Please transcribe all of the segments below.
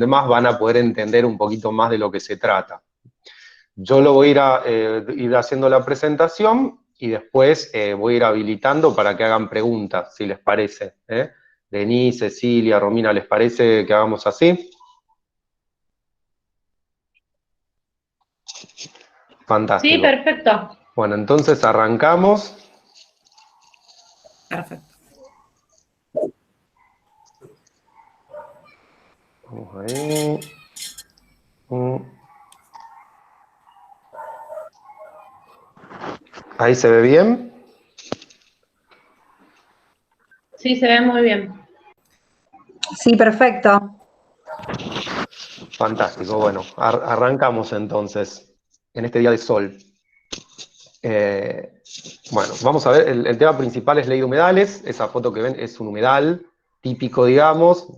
demás van a poder entender un poquito más de lo que se trata. Yo lo voy a ir haciendo la presentación y después voy a ir habilitando para que hagan preguntas, si les parece. Denise, Cecilia, Romina, ¿les parece que hagamos así? Fantástico. Sí, perfecto. Bueno, entonces arrancamos. Perfecto. Vamos ahí. ¿Ahí se ve bien? Sí, se ve muy bien. Sí, perfecto. Fantástico, bueno, arrancamos entonces, en este día de sol. Bueno, vamos a ver, el tema principal es ley de humedales. Esa foto que ven es un humedal típico, digamos.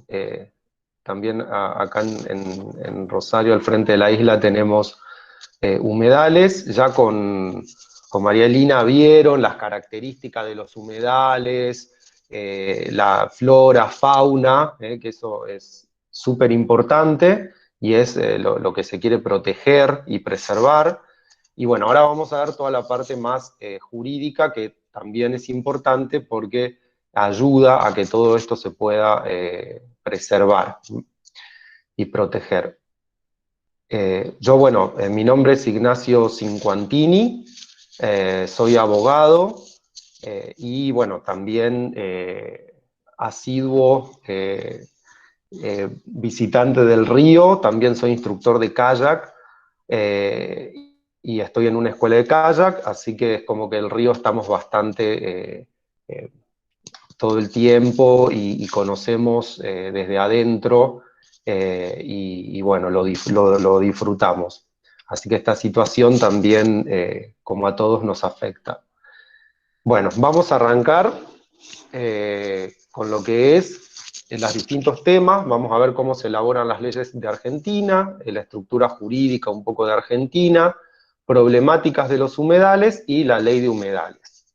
También acá en Rosario, al frente de la isla, tenemos humedales. Ya con María Elina vieron las características de los humedales, la flora, fauna, que eso es súper importante y es lo que se quiere proteger y preservar. Y bueno, ahora vamos a ver toda la parte más jurídica, que también es importante porque ayuda a que todo esto se pueda preservar y proteger. Yo, bueno, mi nombre es Ignacio Cinquantini, soy abogado y, bueno, también asiduo visitante del río, también soy instructor de kayak y estoy en una escuela de kayak, así que es como que el río estamos bastante todo el tiempo y conocemos desde adentro y bueno, lo disfrutamos. Así que esta situación también, como a todos, nos afecta. Bueno, vamos a arrancar con lo que es los distintos temas. Vamos a ver cómo se elaboran las leyes de Argentina, la estructura jurídica un poco de Argentina, problemáticas de los humedales y la ley de humedales.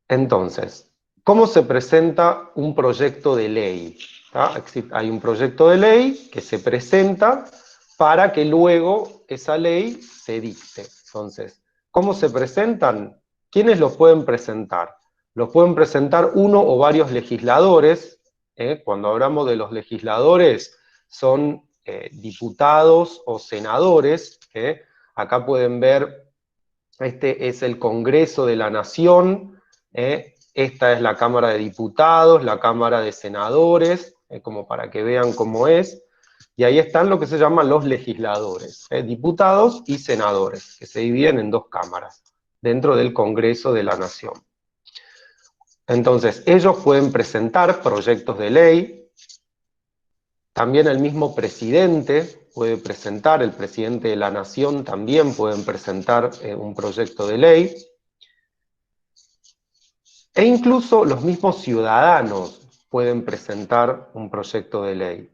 Entonces, ¿cómo se presenta un proyecto de ley? Hay un proyecto de ley que se presenta para que luego esa ley se dicte. Entonces, ¿cómo se presentan? ¿Quiénes los pueden presentar? Los pueden presentar uno o varios legisladores. Cuando hablamos de los legisladores, son diputados o senadores. Acá pueden ver, este es el Congreso de la Nación. Esta es la Cámara de Diputados, la Cámara de Senadores, como para que vean cómo es. Y ahí están lo que se llaman los legisladores, diputados y senadores, que se dividen en dos cámaras, dentro del Congreso de la Nación. Entonces, ellos pueden presentar proyectos de ley. También el mismo presidente puede presentar, el presidente de la Nación también pueden presentar un proyecto de ley. E incluso los mismos ciudadanos pueden presentar un proyecto de ley.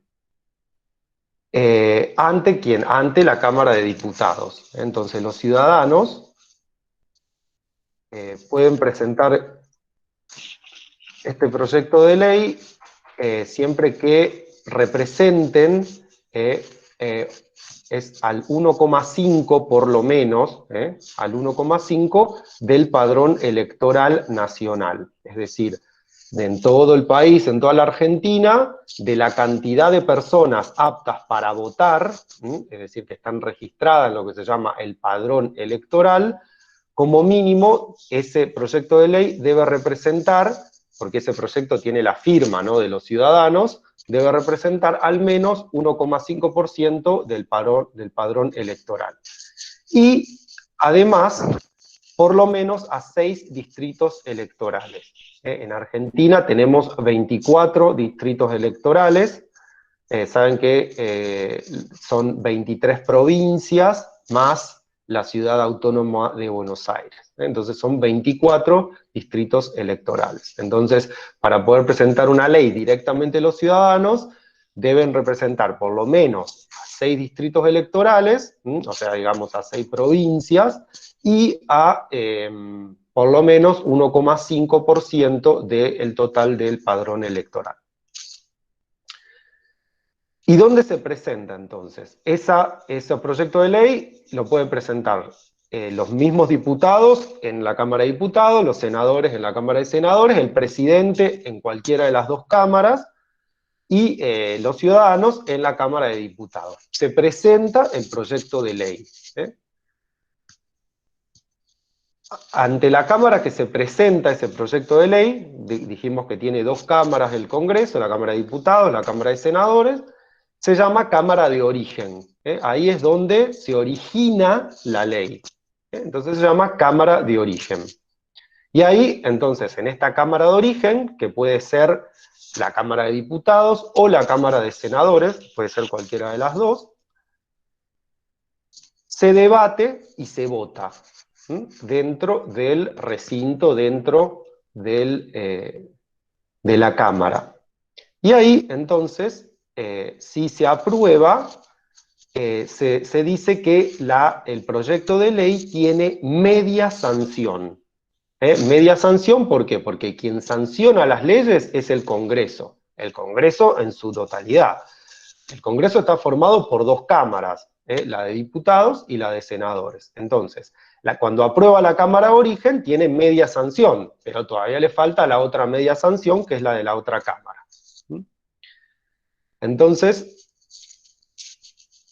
¿Ante quién? Ante la Cámara de Diputados. Entonces los ciudadanos pueden presentar este proyecto de ley siempre que representen es al 1,5 por lo menos, al 1,5 del padrón electoral nacional. Es decir, en todo el país, en toda la Argentina, de la cantidad de personas aptas para votar, es decir, que están registradas en lo que se llama el padrón electoral, como mínimo ese proyecto de ley debe representar, porque ese proyecto tiene la firma, ¿no?, de los ciudadanos, debe representar al menos 1,5% del padrón electoral. Y además, por lo menos a 6 distritos electorales. En Argentina tenemos 24 distritos electorales. Saben que son 23 provincias más la ciudad autónoma de Buenos Aires. Entonces son 24 distritos electorales. Entonces, para poder presentar una ley directamente los ciudadanos, deben representar por lo menos a 6 distritos electorales, o sea, digamos a 6 provincias, y a por lo menos 1,5% del total del padrón electoral. ¿Y dónde se presenta entonces? Ese proyecto de ley lo pueden presentar los mismos diputados en la Cámara de Diputados, los senadores en la Cámara de Senadores, el presidente en cualquiera de las dos cámaras, y los ciudadanos en la Cámara de Diputados. Se presenta el proyecto de ley. Ante la Cámara que se presenta ese proyecto de ley, dijimos que tiene dos cámaras del Congreso, la Cámara de Diputados, la Cámara de Senadores, se llama Cámara de Origen. Ahí es donde se origina la ley. Entonces se llama Cámara de Origen. Y ahí, entonces, en esta Cámara de Origen, que puede ser la Cámara de Diputados o la Cámara de Senadores, puede ser cualquiera de las dos, se debate y se vota dentro del recinto, dentro de la Cámara. Y ahí, entonces, si se aprueba, se dice que el proyecto de ley tiene media sanción. Media sanción, ¿por qué? Porque quien sanciona las leyes es el Congreso en su totalidad. El Congreso está formado por dos cámaras, la de diputados y la de senadores. Entonces, cuando aprueba la Cámara de Origen, tiene media sanción, pero todavía le falta la otra media sanción, que es la de la otra Cámara. Entonces,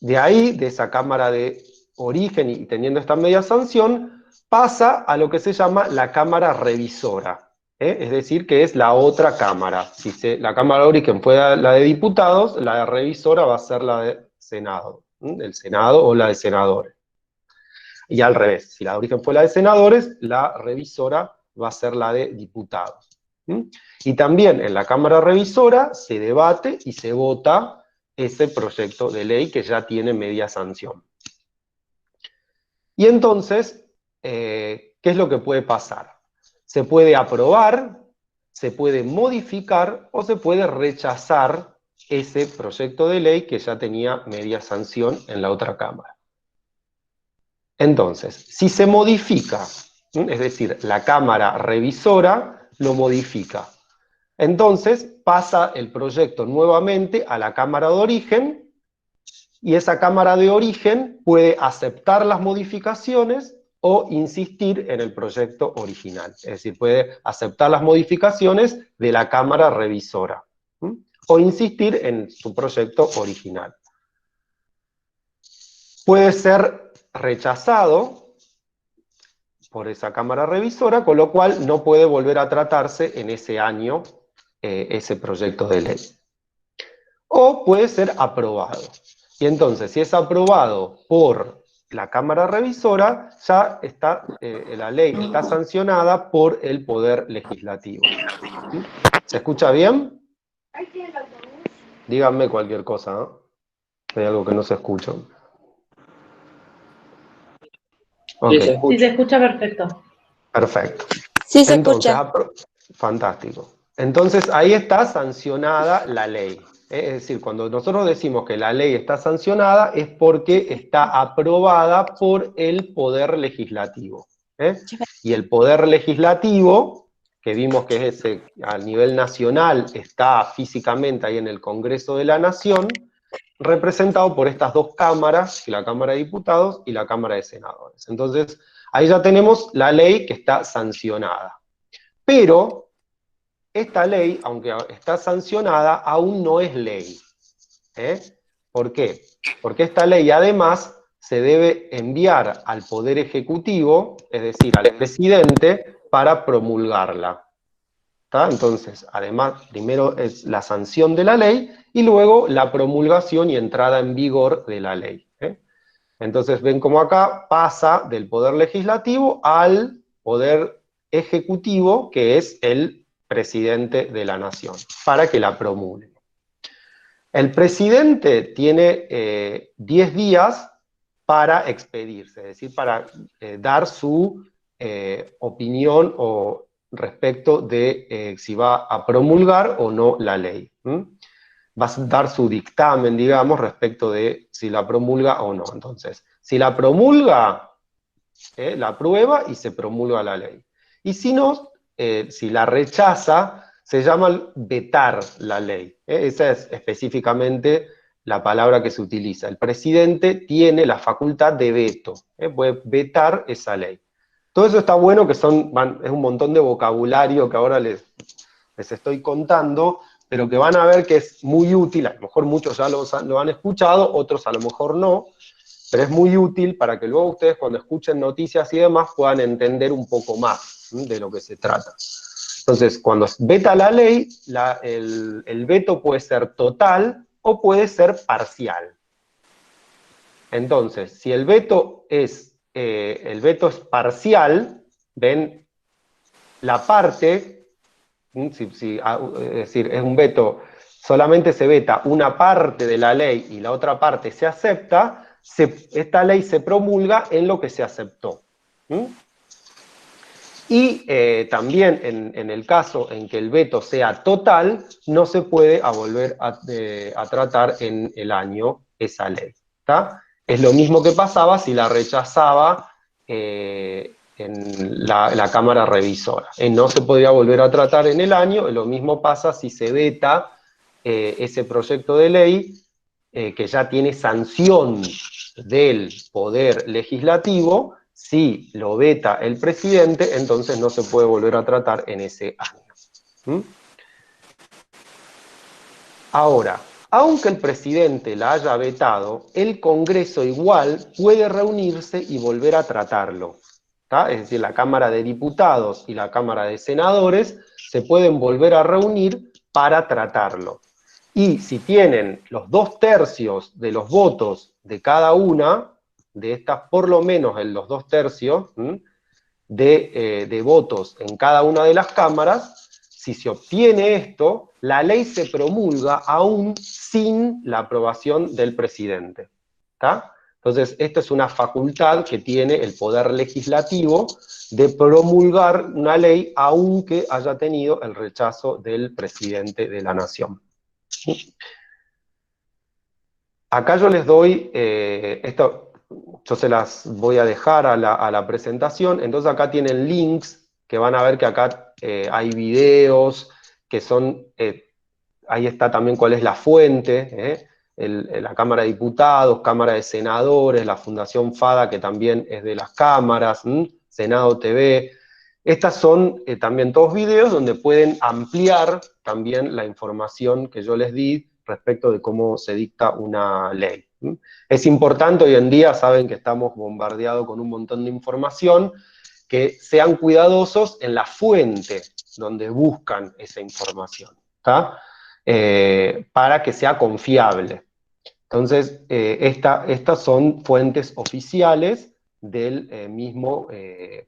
de ahí, de esa Cámara de Origen y teniendo esta media sanción, pasa a lo que se llama la Cámara Revisora. Es decir, que es la otra Cámara. Si la Cámara de Origen fue la de diputados, la de revisora va a ser la de Senado. El Senado o la de senadores. Y al revés, si la de origen fue la de senadores, la revisora va a ser la de diputados. Y también en la Cámara Revisora se debate y se vota ese proyecto de ley que ya tiene media sanción. Y entonces, ¿qué es lo que puede pasar? Se puede aprobar, se puede modificar o se puede rechazar ese proyecto de ley que ya tenía media sanción en la otra Cámara. Entonces, si se modifica, es decir, la Cámara Revisora lo modifica, entonces pasa el proyecto nuevamente a la Cámara de Origen, y esa Cámara de Origen puede aceptar las modificaciones o insistir en el proyecto original. Es decir, puede aceptar las modificaciones de la Cámara Revisora, o insistir en su proyecto original. Puede ser rechazado por esa Cámara Revisora, con lo cual no puede volver a tratarse en ese año ese proyecto de ley. O puede ser aprobado. Y entonces, si es aprobado por la Cámara Revisora, ya está, la ley está sancionada por el Poder Legislativo. ¿Se escucha bien? Díganme cualquier cosa, ¿no? Hay algo que no se escucha. Okay. Sí, se escucha perfecto. Perfecto. Sí, se Entonces, escucha. Fantástico. Entonces, ahí está sancionada la ley. Es decir, cuando nosotros decimos que la ley está sancionada, es porque está aprobada por el Poder Legislativo. Y el Poder Legislativo, que vimos que es ese, a nivel nacional, está físicamente ahí en el Congreso de la Nación, representado por estas dos cámaras, la Cámara de Diputados y la Cámara de Senadores. Entonces, ahí ya tenemos la ley que está sancionada. Pero esta ley, aunque está sancionada, aún no es ley. ¿Por qué? Porque esta ley además se debe enviar al Poder Ejecutivo, es decir, al presidente, para promulgarla. ¿Está? Entonces, además, primero es la sanción de la ley y luego la promulgación y entrada en vigor de la ley. Entonces, ven cómo acá pasa del Poder Legislativo al Poder Ejecutivo, que es el presidente de la Nación, para que la promulgue. El presidente tiene 10 días para expedirse, es decir, para dar su opinión o respecto de si va a promulgar o no la ley. Va a dar su dictamen, digamos, respecto de si la promulga o no. Entonces, si la promulga, la aprueba y se promulga la ley. Y si no, si la rechaza, se llama vetar la ley. Esa es específicamente la palabra que se utiliza. El presidente tiene la facultad de veto, puede vetar esa ley. Todo eso está bueno, que es un montón de vocabulario que ahora les estoy contando, pero que van a ver que es muy útil. A lo mejor muchos ya lo han escuchado, otros a lo mejor no, pero es muy útil para que luego ustedes, cuando escuchen noticias y demás, puedan entender un poco más de lo que se trata. Entonces, cuando veta la ley, el veto puede ser total o puede ser parcial. Entonces, si el veto es parcial, ven, la parte, es decir, es un veto, solamente se veta una parte de la ley y la otra parte se acepta, esta ley se promulga en lo que se aceptó. Y también en el caso en que el veto sea total, no se puede volver a tratar en el año esa ley. ¿Tá? Es lo mismo que pasaba si la rechazaba en la Cámara Revisora. No se podría volver a tratar en el año, lo mismo pasa si se veta ese proyecto de ley que ya tiene sanción del Poder Legislativo. Si lo veta el presidente, entonces no se puede volver a tratar en ese año. Ahora, aunque el presidente la haya vetado, el Congreso igual puede reunirse y volver a tratarlo. ¿Tá? Es decir, la Cámara de Diputados y la Cámara de Senadores se pueden volver a reunir para tratarlo. Y si tienen los 2/3 de los votos de cada una de estas, por lo menos en los 2/3 de votos en cada una de las cámaras, si se obtiene esto, la ley se promulga aún sin la aprobación del presidente. ¿Tá? Entonces, esta es una facultad que tiene el Poder Legislativo de promulgar una ley aunque haya tenido el rechazo del presidente de la Nación. Acá yo les doy, esto yo se las voy a dejar a la presentación, entonces acá tienen links que van a ver que acá hay videos que son, ahí está también cuál es la fuente, la Cámara de Diputados, Cámara de Senadores, la Fundación FADA, que también es de las cámaras, Senado TV. Estas son también todos videos donde pueden ampliar también la información que yo les di respecto de cómo se dicta una ley. Es importante hoy en día, saben que estamos bombardeados con un montón de información, que sean cuidadosos en la fuente donde buscan esa información, ¿tá? Para que sea confiable. Entonces, estas son fuentes oficiales del mismo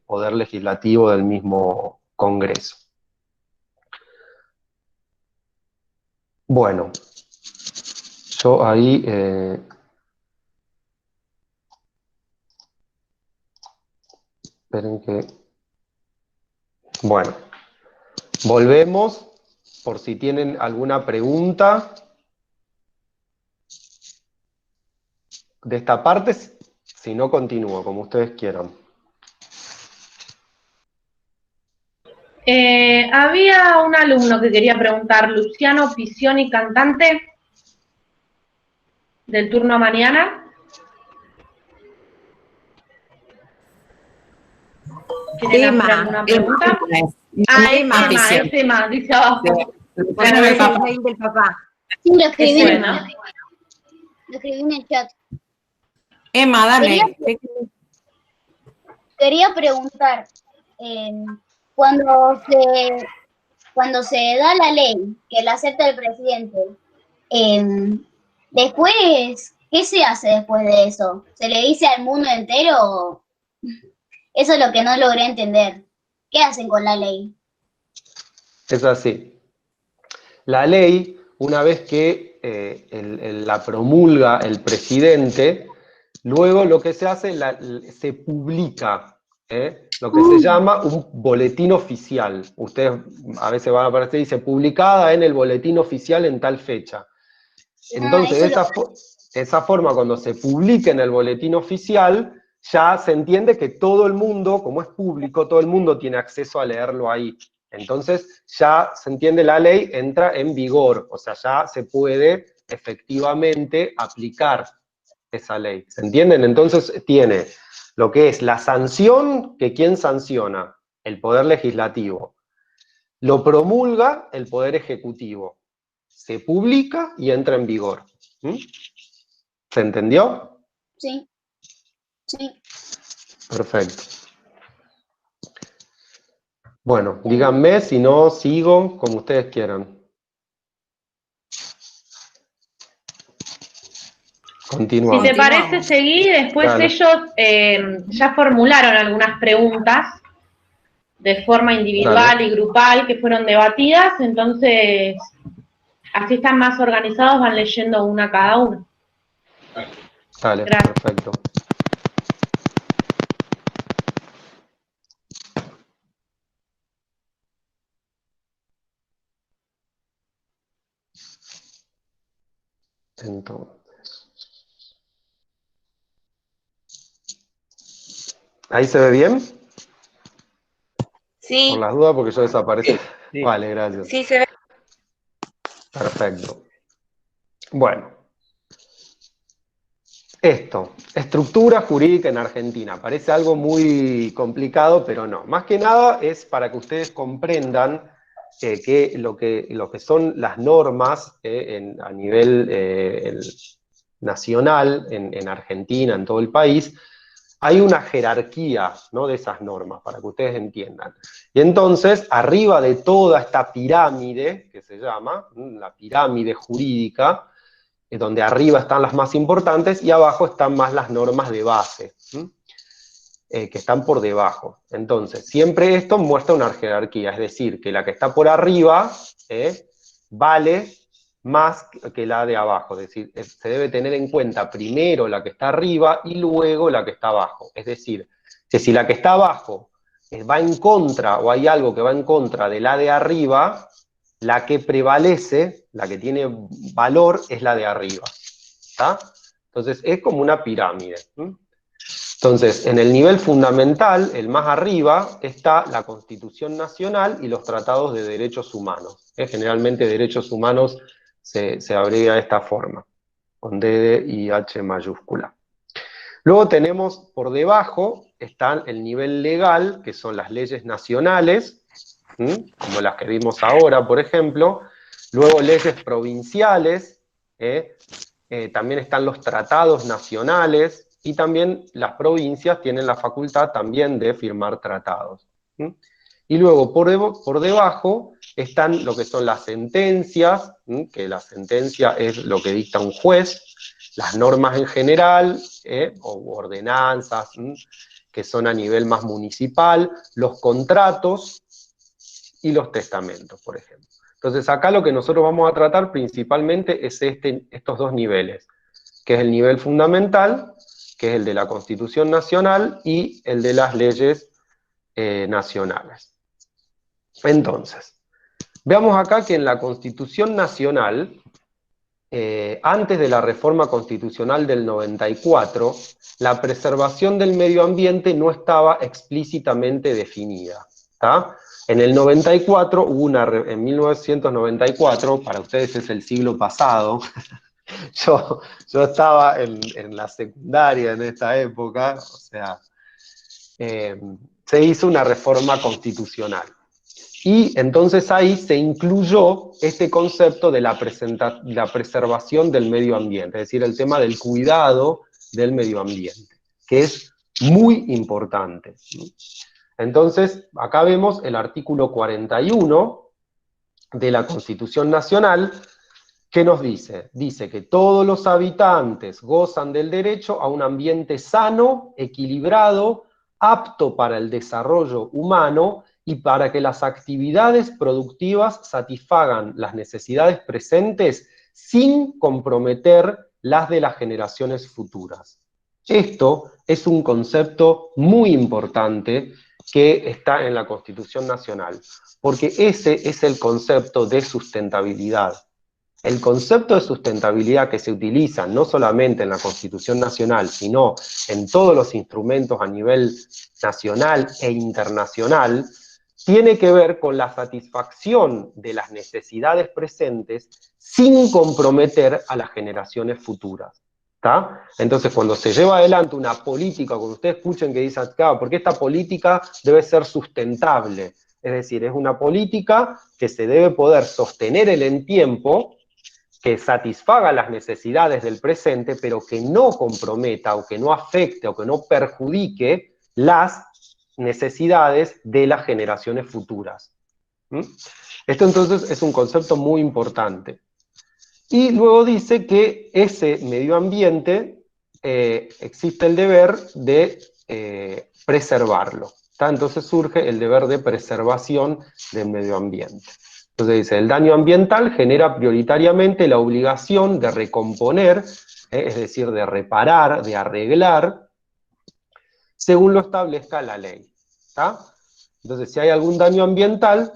Poder Legislativo, del mismo Congreso. Bueno, yo ahí... esperen que... Bueno, volvemos por si tienen alguna pregunta de esta parte, si no continúo, como ustedes quieran. Había un alumno que quería preguntar, Luciano Pisioni, cantante del turno mañana. ¿Quieren hacer alguna pregunta? Es Emma, dice abajo. Bueno, es el mail del papá. Sí, lo escribí. Bueno. Lo escribí en el chat. Emma, dale. Quería preguntar, cuando se da la ley, que la acepta el presidente, después, ¿qué se hace después de eso? ¿Se le dice al mundo entero? Eso es lo que no logré entender. ¿Qué hacen con la ley? Es así. La ley, una vez que la promulga el presidente, luego lo que se hace, se publica, lo que se llama un boletín oficial. Ustedes a veces van a aparecer y dice publicada en el boletín oficial en tal fecha. Entonces, de esa forma, cuando se publica en el boletín oficial, ya se entiende que todo el mundo, como es público, todo el mundo tiene acceso a leerlo ahí. Entonces, ya se entiende, la ley entra en vigor, o sea, ya se puede efectivamente aplicar esa ley. ¿Se entienden? Entonces tiene lo que es la sanción, que ¿quién sanciona? El Poder Legislativo. Lo promulga el Poder Ejecutivo. Se publica y entra en vigor. ¿Mm? ¿Se entendió? Sí, sí. Perfecto. Bueno, díganme, si no, sigo como ustedes quieran. Continuamos. Si te parece, seguí. Después Dale. ellos ya formularon algunas preguntas de forma individual Dale. y grupal que fueron debatidas, entonces así están más organizados, van leyendo una cada uno. Dale, Gracias. perfecto. Entonces. ¿Ahí se ve bien? Sí, Por las dudas, porque yo desaparecí. Sí. Vale, gracias. sí se ve. Perfecto. Bueno. Esto, estructura jurídica en Argentina. Parece algo muy complicado, pero no. Más que nada es para que ustedes comprendan que lo que son las normas a nivel nacional, en Argentina, en todo el país, hay una jerarquía, ¿no?, de esas normas, para que ustedes entiendan. Y entonces, arriba de toda esta pirámide, que se llama la pirámide jurídica, donde arriba están las más importantes y abajo están más las normas de base, que están por debajo. Entonces, siempre esto muestra una jerarquía, es decir, que la que está por arriba vale más que la de abajo, es decir, se debe tener en cuenta primero la que está arriba y luego la que está abajo. Es decir, que si la que está abajo va en contra o hay algo que va en contra de la de arriba, la que prevalece, la que tiene valor, es la de arriba. ¿Está? Entonces, es como una pirámide. Entonces, en el nivel fundamental, el más arriba, está la Constitución Nacional y los tratados de derechos humanos. Generalmente, derechos humanos se abrevia de esta forma, con D y H mayúscula. Luego tenemos, por debajo, está el nivel legal, que son las leyes nacionales, como las que vimos ahora, por ejemplo. Luego leyes provinciales, también están los tratados nacionales, y también las provincias tienen la facultad también de firmar tratados. Y luego por debajo están lo que son las sentencias, que la sentencia es lo que dicta un juez, las normas en general, o ordenanzas, que son a nivel más municipal, los contratos y los testamentos, por ejemplo. Entonces acá lo que nosotros vamos a tratar principalmente es estos dos niveles, que es el nivel fundamental, que es el de la Constitución Nacional, y el de las leyes nacionales. Entonces, veamos acá que en la Constitución Nacional, antes de la reforma constitucional del 94, la preservación del medio ambiente no estaba explícitamente definida. ¿Tá? En el 94 en 1994, para ustedes es el siglo pasado, yo estaba en la secundaria en esta época, o sea, se hizo una reforma constitucional. Y entonces ahí se incluyó este concepto de la preservación del medio ambiente, es decir, el tema del cuidado del medio ambiente, que es muy importante. Entonces, acá vemos el artículo 41 de la Constitución Nacional, que nos dice? Dice que todos los habitantes gozan del derecho a un ambiente sano, equilibrado, apto para el desarrollo humano y para que las actividades productivas satisfagan las necesidades presentes sin comprometer las de las generaciones futuras. Esto es un concepto muy importante que está en la Constitución Nacional, porque ese es el concepto de sustentabilidad. El concepto de sustentabilidad que se utiliza no solamente en la Constitución Nacional, sino en todos los instrumentos a nivel nacional e internacional, tiene que ver con la satisfacción de las necesidades presentes sin comprometer a las generaciones futuras. ¿Está? Entonces, cuando se lleva adelante una política, cuando ustedes escuchen que dice acá, porque esta política debe ser sustentable, es decir, es una política que se debe poder sostener en el tiempo, que satisfaga las necesidades del presente, pero que no comprometa, o que no afecte, o que no perjudique las necesidades de las generaciones futuras. ¿Mm? Esto entonces es un concepto muy importante. Y luego dice que ese medio ambiente existe el deber de preservarlo. ¿Está? Entonces surge el deber de preservación del medio ambiente. Entonces dice, el daño ambiental genera prioritariamente la obligación de recomponer, es decir, de reparar, de arreglar, según lo establezca la ley. ¿Está? Entonces, si hay algún daño ambiental,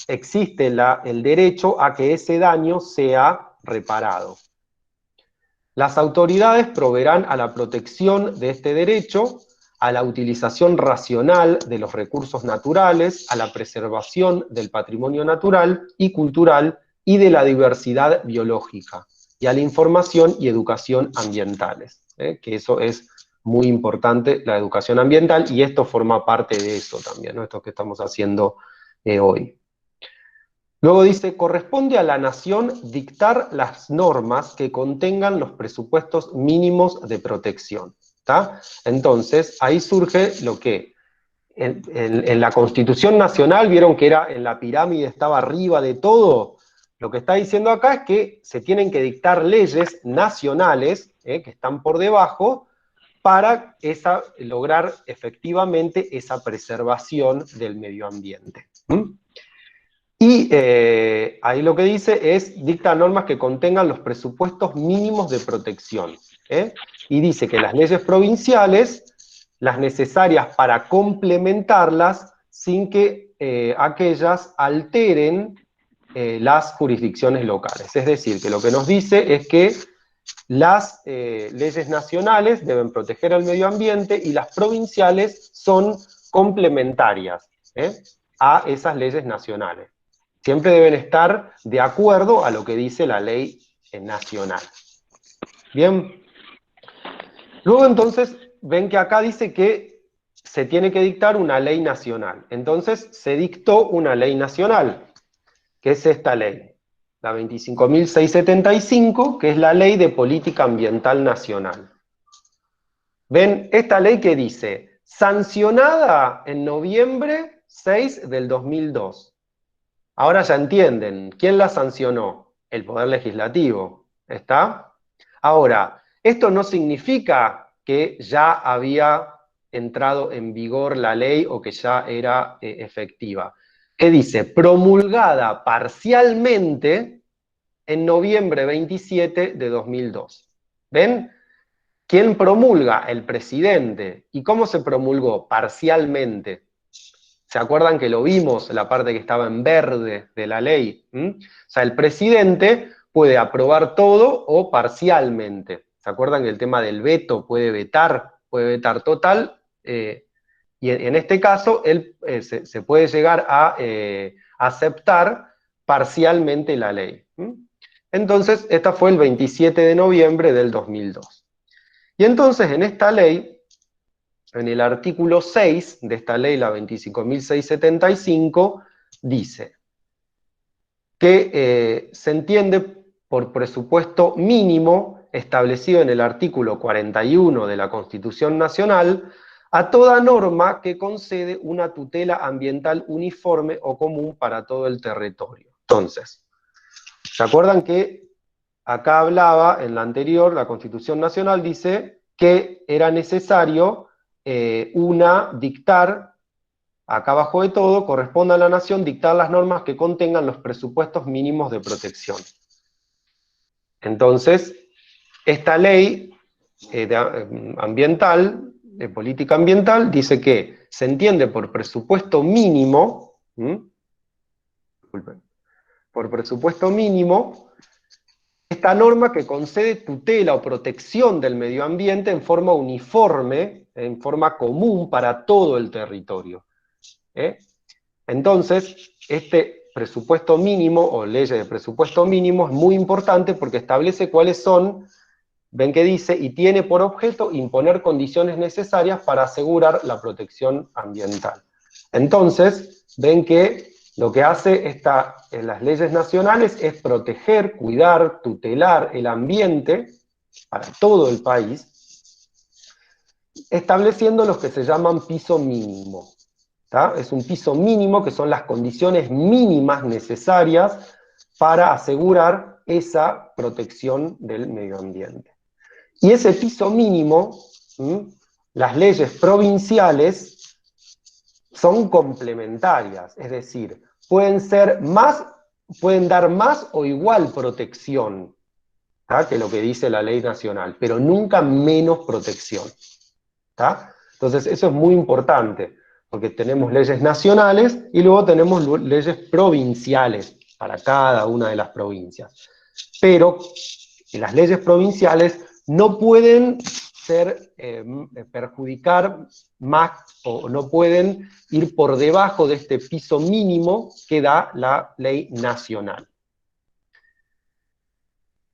existe el derecho a que ese daño sea reparado. Las autoridades proveerán a la protección de este derecho, a la utilización racional de los recursos naturales, a la preservación del patrimonio natural y cultural y de la diversidad biológica, y a la información y educación ambientales, que eso es muy importante, la educación ambiental, y esto forma parte de eso también, ¿no? Esto que estamos haciendo hoy. Luego dice, corresponde a la nación dictar las normas que contengan los presupuestos mínimos de protección. ¿Está? Entonces, ahí surge lo que en la Constitución Nacional, vieron que era en la pirámide, estaba arriba de todo. Lo que está diciendo acá es que se tienen que dictar leyes nacionales, que están por debajo, para lograr efectivamente esa preservación del medio ambiente. ¿Mm? Y ahí lo que dice es, dicta normas que contengan los presupuestos mínimos de protección. Y dice que las leyes provinciales, las necesarias para complementarlas, sin que aquellas alteren las jurisdicciones locales. Es decir, que lo que nos dice es que las leyes nacionales deben proteger al medio ambiente y las provinciales son complementarias a esas leyes nacionales. Siempre deben estar de acuerdo a lo que dice la ley nacional. Bien. Luego entonces, ven que acá dice que se tiene que dictar una ley nacional. Entonces se dictó una ley nacional, que es esta ley, la 25.675, que es la Ley de Política Ambiental Nacional. Ven, esta ley que dice, sancionada en noviembre 6 del 2002. Ahora ya entienden, ¿quién la sancionó? El Poder Legislativo, ¿está? Ahora, esto no significa que ya había entrado en vigor la ley o que ya era efectiva. ¿Qué dice? Promulgada parcialmente en noviembre 27 de 2002. ¿Ven? ¿Quién promulga? El presidente. ¿Y cómo se promulgó? Parcialmente. ¿Se acuerdan que lo vimos, la parte que estaba en verde de la ley? O sea, el presidente puede aprobar todo o parcialmente. ¿Se acuerdan que el tema del veto puede vetar total? Y en este caso, él se puede llegar a aceptar parcialmente la ley. Entonces, esta fue el 27 de noviembre del 2002. Y entonces, en esta ley, en el artículo 6 de esta ley, la 25.675, dice que se entiende por presupuesto mínimo establecido en el artículo 41 de la Constitución Nacional a toda norma que concede una tutela ambiental uniforme o común para todo el territorio. Entonces, ¿se acuerdan que acá hablaba, en la anterior, la Constitución Nacional dice que era necesario dictar, acá abajo de todo, corresponde a la nación dictar las normas que contengan los presupuestos mínimos de protección. Entonces, esta ley ambiental, de política ambiental, dice que se entiende por presupuesto mínimo, por presupuesto mínimo, esta norma que concede tutela o protección del medio ambiente en forma uniforme, en forma común para todo el territorio. Entonces, este presupuesto mínimo o leyes de presupuesto mínimo es muy importante porque establece cuáles son, ven que dice, y tiene por objeto imponer condiciones necesarias para asegurar la protección ambiental. Entonces, ven que lo que hace en las leyes nacionales es proteger, cuidar, tutelar el ambiente para todo el país, estableciendo los que se llaman piso mínimo. ¿Tá? Es un piso mínimo que son las condiciones mínimas necesarias para asegurar esa protección del medio ambiente. Y ese piso mínimo, las leyes provinciales son complementarias, es decir, pueden dar más o igual protección, ¿tá? Que lo que dice la ley nacional, pero nunca menos protección. ¿Tá? Entonces eso es muy importante, porque tenemos leyes nacionales y luego tenemos leyes provinciales para cada una de las provincias. Pero las leyes provinciales no pueden perjudicar más o no pueden ir por debajo de este piso mínimo que da la ley nacional.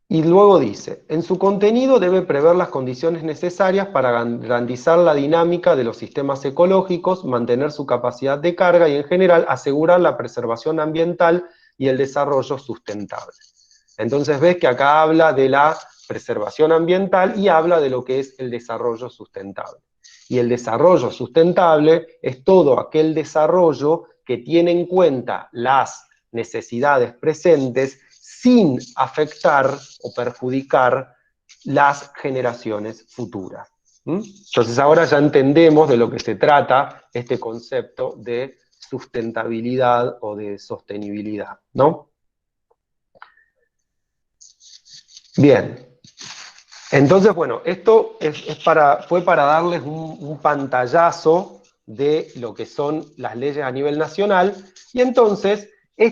Y luego dice, en su contenido debe prever las condiciones necesarias para garantizar la dinámica de los sistemas ecológicos, mantener su capacidad de carga y en general asegurar la preservación ambiental y el desarrollo sustentable. Entonces ves que acá habla de la preservación ambiental y habla de lo que es el desarrollo sustentable. Y el desarrollo sustentable es todo aquel desarrollo que tiene en cuenta las necesidades presentes sin afectar o perjudicar las generaciones futuras. Entonces ahora ya entendemos de lo que se trata este concepto de sustentabilidad o de sostenibilidad, ¿no? Bien. Entonces, bueno, esto fue para darles un pantallazo de lo que son las leyes a nivel nacional, y entonces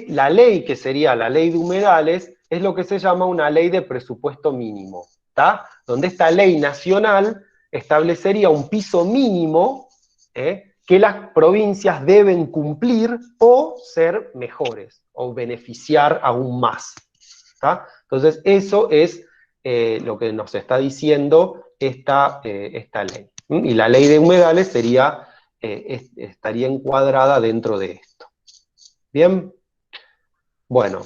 la ley que sería la ley de humedales es lo que se llama una ley de presupuesto mínimo, ¿tá? Donde esta ley nacional establecería un piso mínimo que las provincias deben cumplir o ser mejores, o beneficiar aún más, ¿tá? Entonces eso es lo que nos está diciendo esta ley. Y la ley de humedales estaría encuadrada dentro de esto. ¿Bien? Bueno,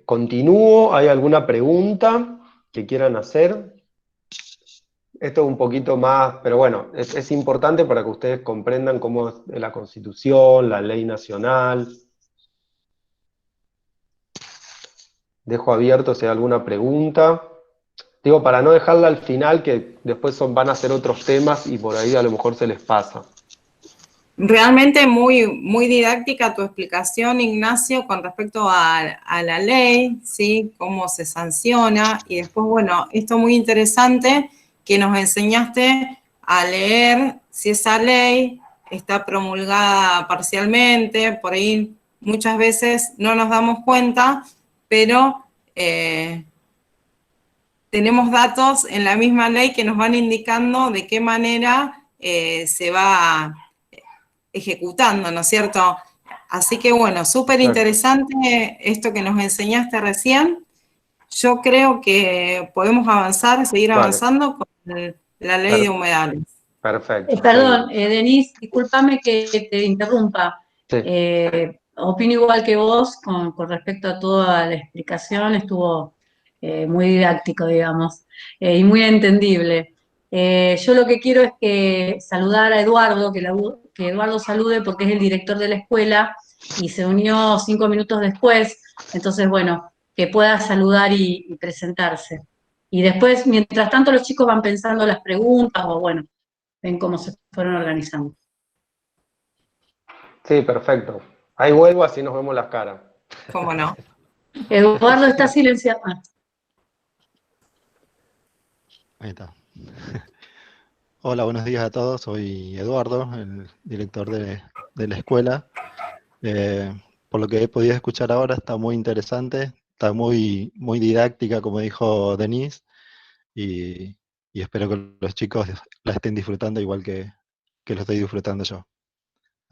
continúo. ¿Hay alguna pregunta que quieran hacer? Esto es un poquito más, pero bueno, es importante para que ustedes comprendan cómo es la Constitución, la ley nacional. Dejo abierto si hay alguna pregunta. Digo, para no dejarla al final, que después van a ser otros temas y por ahí a lo mejor se les pasa. Realmente muy, muy didáctica tu explicación, Ignacio, con respecto a la ley, ¿sí? Cómo se sanciona. Y después, bueno, esto muy interesante que nos enseñaste a leer si esa ley está promulgada parcialmente. Por ahí muchas veces no nos damos cuenta, pero tenemos datos en la misma ley que nos van indicando de qué manera se va ejecutando, ¿no es cierto? Así que bueno, súper interesante esto que nos enseñaste recién. Yo creo que podemos avanzar, seguir avanzando con la ley de humedales. Perfecto. Perdón, Denise, discúlpame que te interrumpa. Sí. Opino igual que vos con respecto a toda la explicación, estuvo muy didáctico, digamos, y muy entendible. Yo lo que quiero es que saludar a Eduardo, que Eduardo salude porque es el director de la escuela y se unió 5 minutos después, entonces bueno, que pueda saludar y presentarse. Y después, mientras tanto, los chicos van pensando las preguntas o bueno, ven cómo se fueron organizando. Sí, perfecto. Ahí vuelvo, así nos vemos las caras. ¿Cómo no? Eduardo está silenciado. Ahí está. Hola, buenos días a todos. Soy Eduardo, el director de la escuela. Por lo que he podido escuchar ahora, está muy interesante, está muy, muy didáctica, como dijo Denise, y espero que los chicos la estén disfrutando igual que lo estoy disfrutando yo.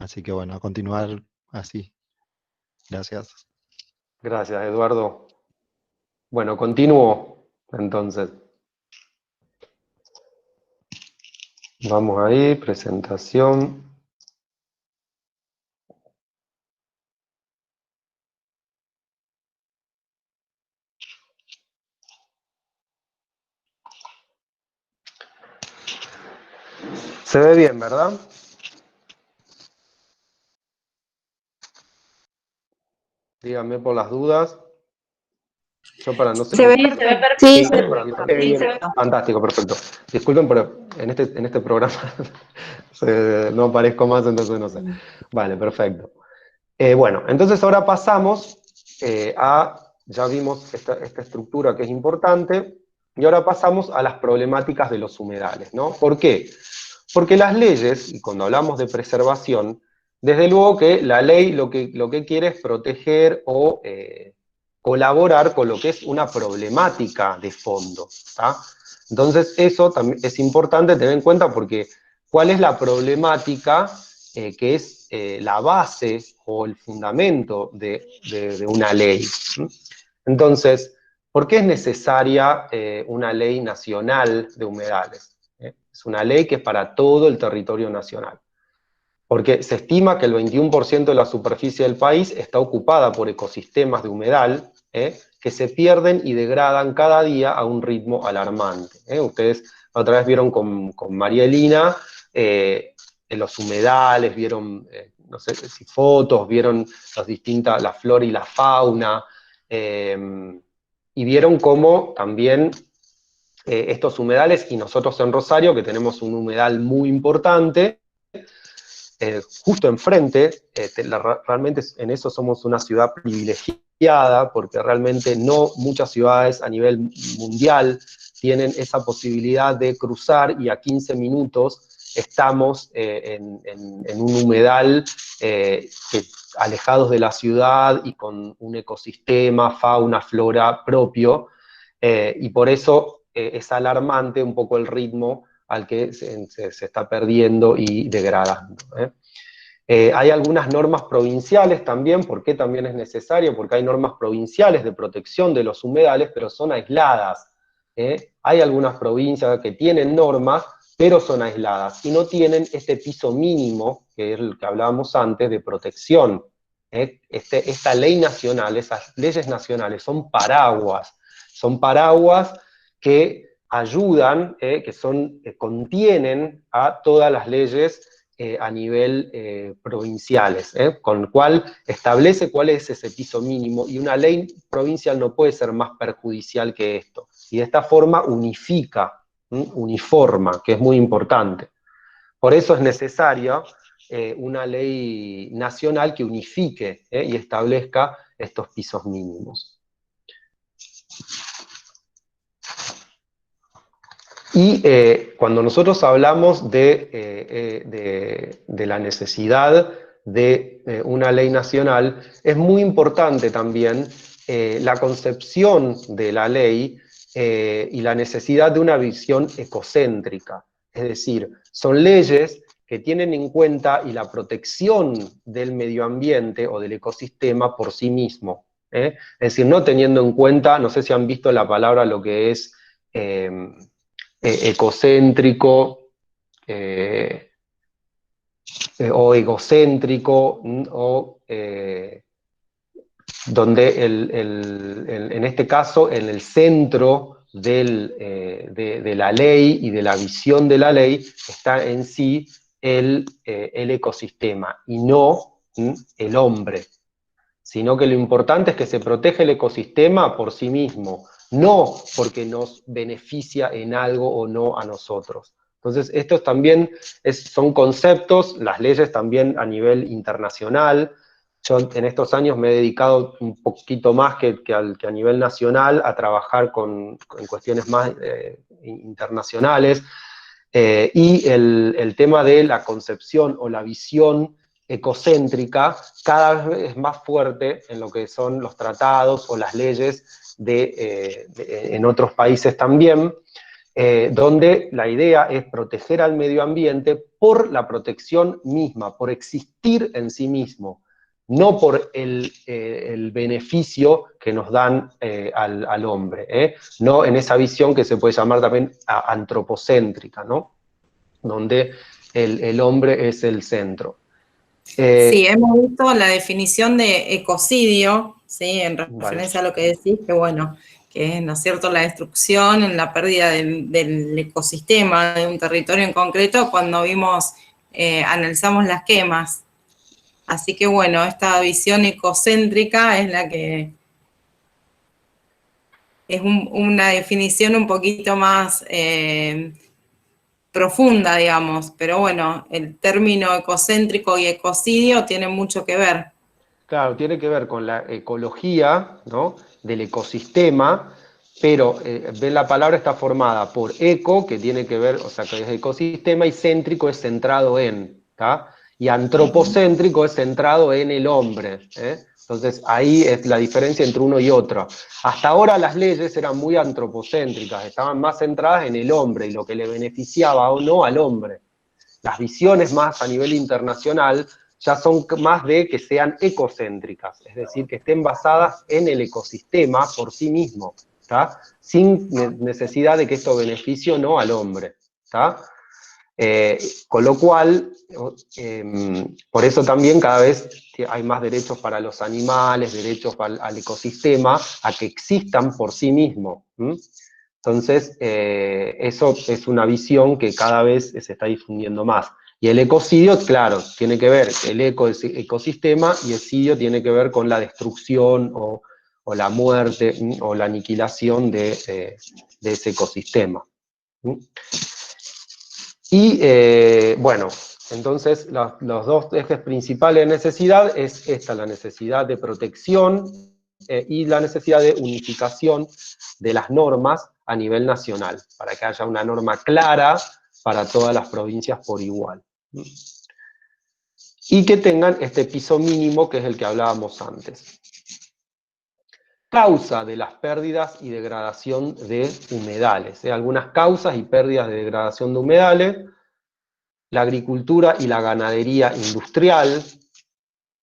Así que bueno, a continuar así. Gracias. Gracias, Eduardo. Bueno, continúo entonces. Vamos ahí, presentación. Se ve bien, ¿verdad? Díganme por las dudas. Yo para no ser... Se ve Sí, se ve perfecto. perfecto. Sí, Sí, para mí también. sí, se ve. Fantástico, perfecto. Disculpen, pero en este programa no aparezco más, entonces no sé. Vale, perfecto. Bueno, entonces ahora pasamos ya vimos esta estructura que es importante, y ahora pasamos a las problemáticas de los humedales, ¿no? ¿Por qué? Porque las leyes, y cuando hablamos de preservación, desde luego que la ley lo que quiere es proteger o colaborar con lo que es una problemática de fondo, ¿tá? Entonces eso también es importante tener en cuenta porque ¿cuál es la problemática que es la base o el fundamento de una ley? Entonces, ¿por qué es necesaria una ley nacional de humedales? Es una ley que es para todo el territorio nacional. Porque se estima que el 21% de la superficie del país está ocupada por ecosistemas de humedal, que se pierden y degradan cada día a un ritmo alarmante. Ustedes otra vez vieron con María Elina en los humedales, vieron, no sé si fotos, vieron la flora y la fauna, y vieron cómo también estos humedales, y nosotros en Rosario, que tenemos un humedal muy importante, justo enfrente, realmente en eso somos una ciudad privilegiada, porque realmente no muchas ciudades a nivel mundial tienen esa posibilidad de cruzar y a 15 minutos estamos en un humedal alejados de la ciudad y con un ecosistema, fauna, flora propio, y por eso es alarmante un poco el ritmo al que se está perdiendo y degradando. Hay algunas normas provinciales también. ¿Por qué también es necesario? Porque hay normas provinciales de protección de los humedales, pero son aisladas. Hay algunas provincias que tienen normas, pero son aisladas, y no tienen este piso mínimo, que es el que hablábamos antes, de protección. Esta ley nacional, esas leyes nacionales son paraguas que ayudan, contienen a todas las leyes a nivel provinciales, con lo cual establece cuál es ese piso mínimo, y una ley provincial no puede ser más perjudicial que esto. Y de esta forma unifica, uniforma, que es muy importante. Por eso es necesaria una ley nacional que unifique y establezca estos pisos mínimos. Y cuando nosotros hablamos de la necesidad de una ley nacional, es muy importante también la concepción de la ley y la necesidad de una visión ecocéntrica. Es decir, son leyes que tienen en cuenta y la protección del medio ambiente o del ecosistema por sí mismo. Es decir, no teniendo en cuenta, no sé si han visto la palabra, lo que es ecocéntrico o egocéntrico, o donde en este caso en el centro de la ley y de la visión de la ley está en sí el ecosistema y no el hombre, sino que lo importante es que se protege el ecosistema por sí mismo, no porque nos beneficia en algo o no a nosotros. Entonces, estos también son conceptos, las leyes también a nivel internacional. Yo en estos años me he dedicado un poquito más que a nivel nacional a trabajar en cuestiones más internacionales, y el tema de la concepción o la visión ecocéntrica cada vez es más fuerte en lo que son los tratados o las leyes en otros países también, donde la idea es proteger al medio ambiente por la protección misma, por existir en sí mismo, no por el beneficio que nos dan al hombre, no en esa visión que se puede llamar también antropocéntrica, ¿no? Donde el hombre es el centro. Sí, hemos visto la definición de ecocidio, ¿sí? En referencia Vale. a lo que decís, que bueno, que es, ¿no es cierto?, la destrucción, la pérdida del ecosistema de un territorio en concreto cuando analizamos las quemas. Así que bueno, esta visión ecocéntrica es la que es una definición un poquito más profunda, digamos, pero bueno, el término ecocéntrico y ecocidio tienen mucho que ver. Claro, tiene que ver con la ecología, ¿no?, del ecosistema, pero ven, la palabra está formada por eco, que tiene que ver, o sea, que es ecosistema, y céntrico es centrado en, ¿tá? Y antropocéntrico es centrado en el hombre, ¿eh? Entonces ahí es la diferencia entre uno y otro. Hasta ahora las leyes eran muy antropocéntricas, estaban más centradas en el hombre y lo que le beneficiaba o no al hombre. Las visiones más a nivel internacional ya son más de que sean ecocéntricas, es decir, que estén basadas en el ecosistema por sí mismo, ¿tá? Sin necesidad de que esto beneficie o no al hombre, ¿tá? Con lo cual, por eso también cada vez hay más derechos para los animales, derechos al ecosistema, a que existan por sí mismos. Entonces, eso es una visión que cada vez se está difundiendo más. Y el ecocidio, claro, tiene que ver, el eco es ecosistema y el cidio tiene que ver con la destrucción o la muerte o la aniquilación de ese ecosistema. Y bueno, entonces los dos ejes principales de necesidad es esta, la necesidad de protección y la necesidad de unificación de las normas a nivel nacional, para que haya una norma clara para todas las provincias por igual. Y que tengan este piso mínimo que es el que hablábamos antes. Causa de las pérdidas y degradación de humedales. Algunas causas y pérdidas de degradación de humedales. La agricultura y la ganadería industrial.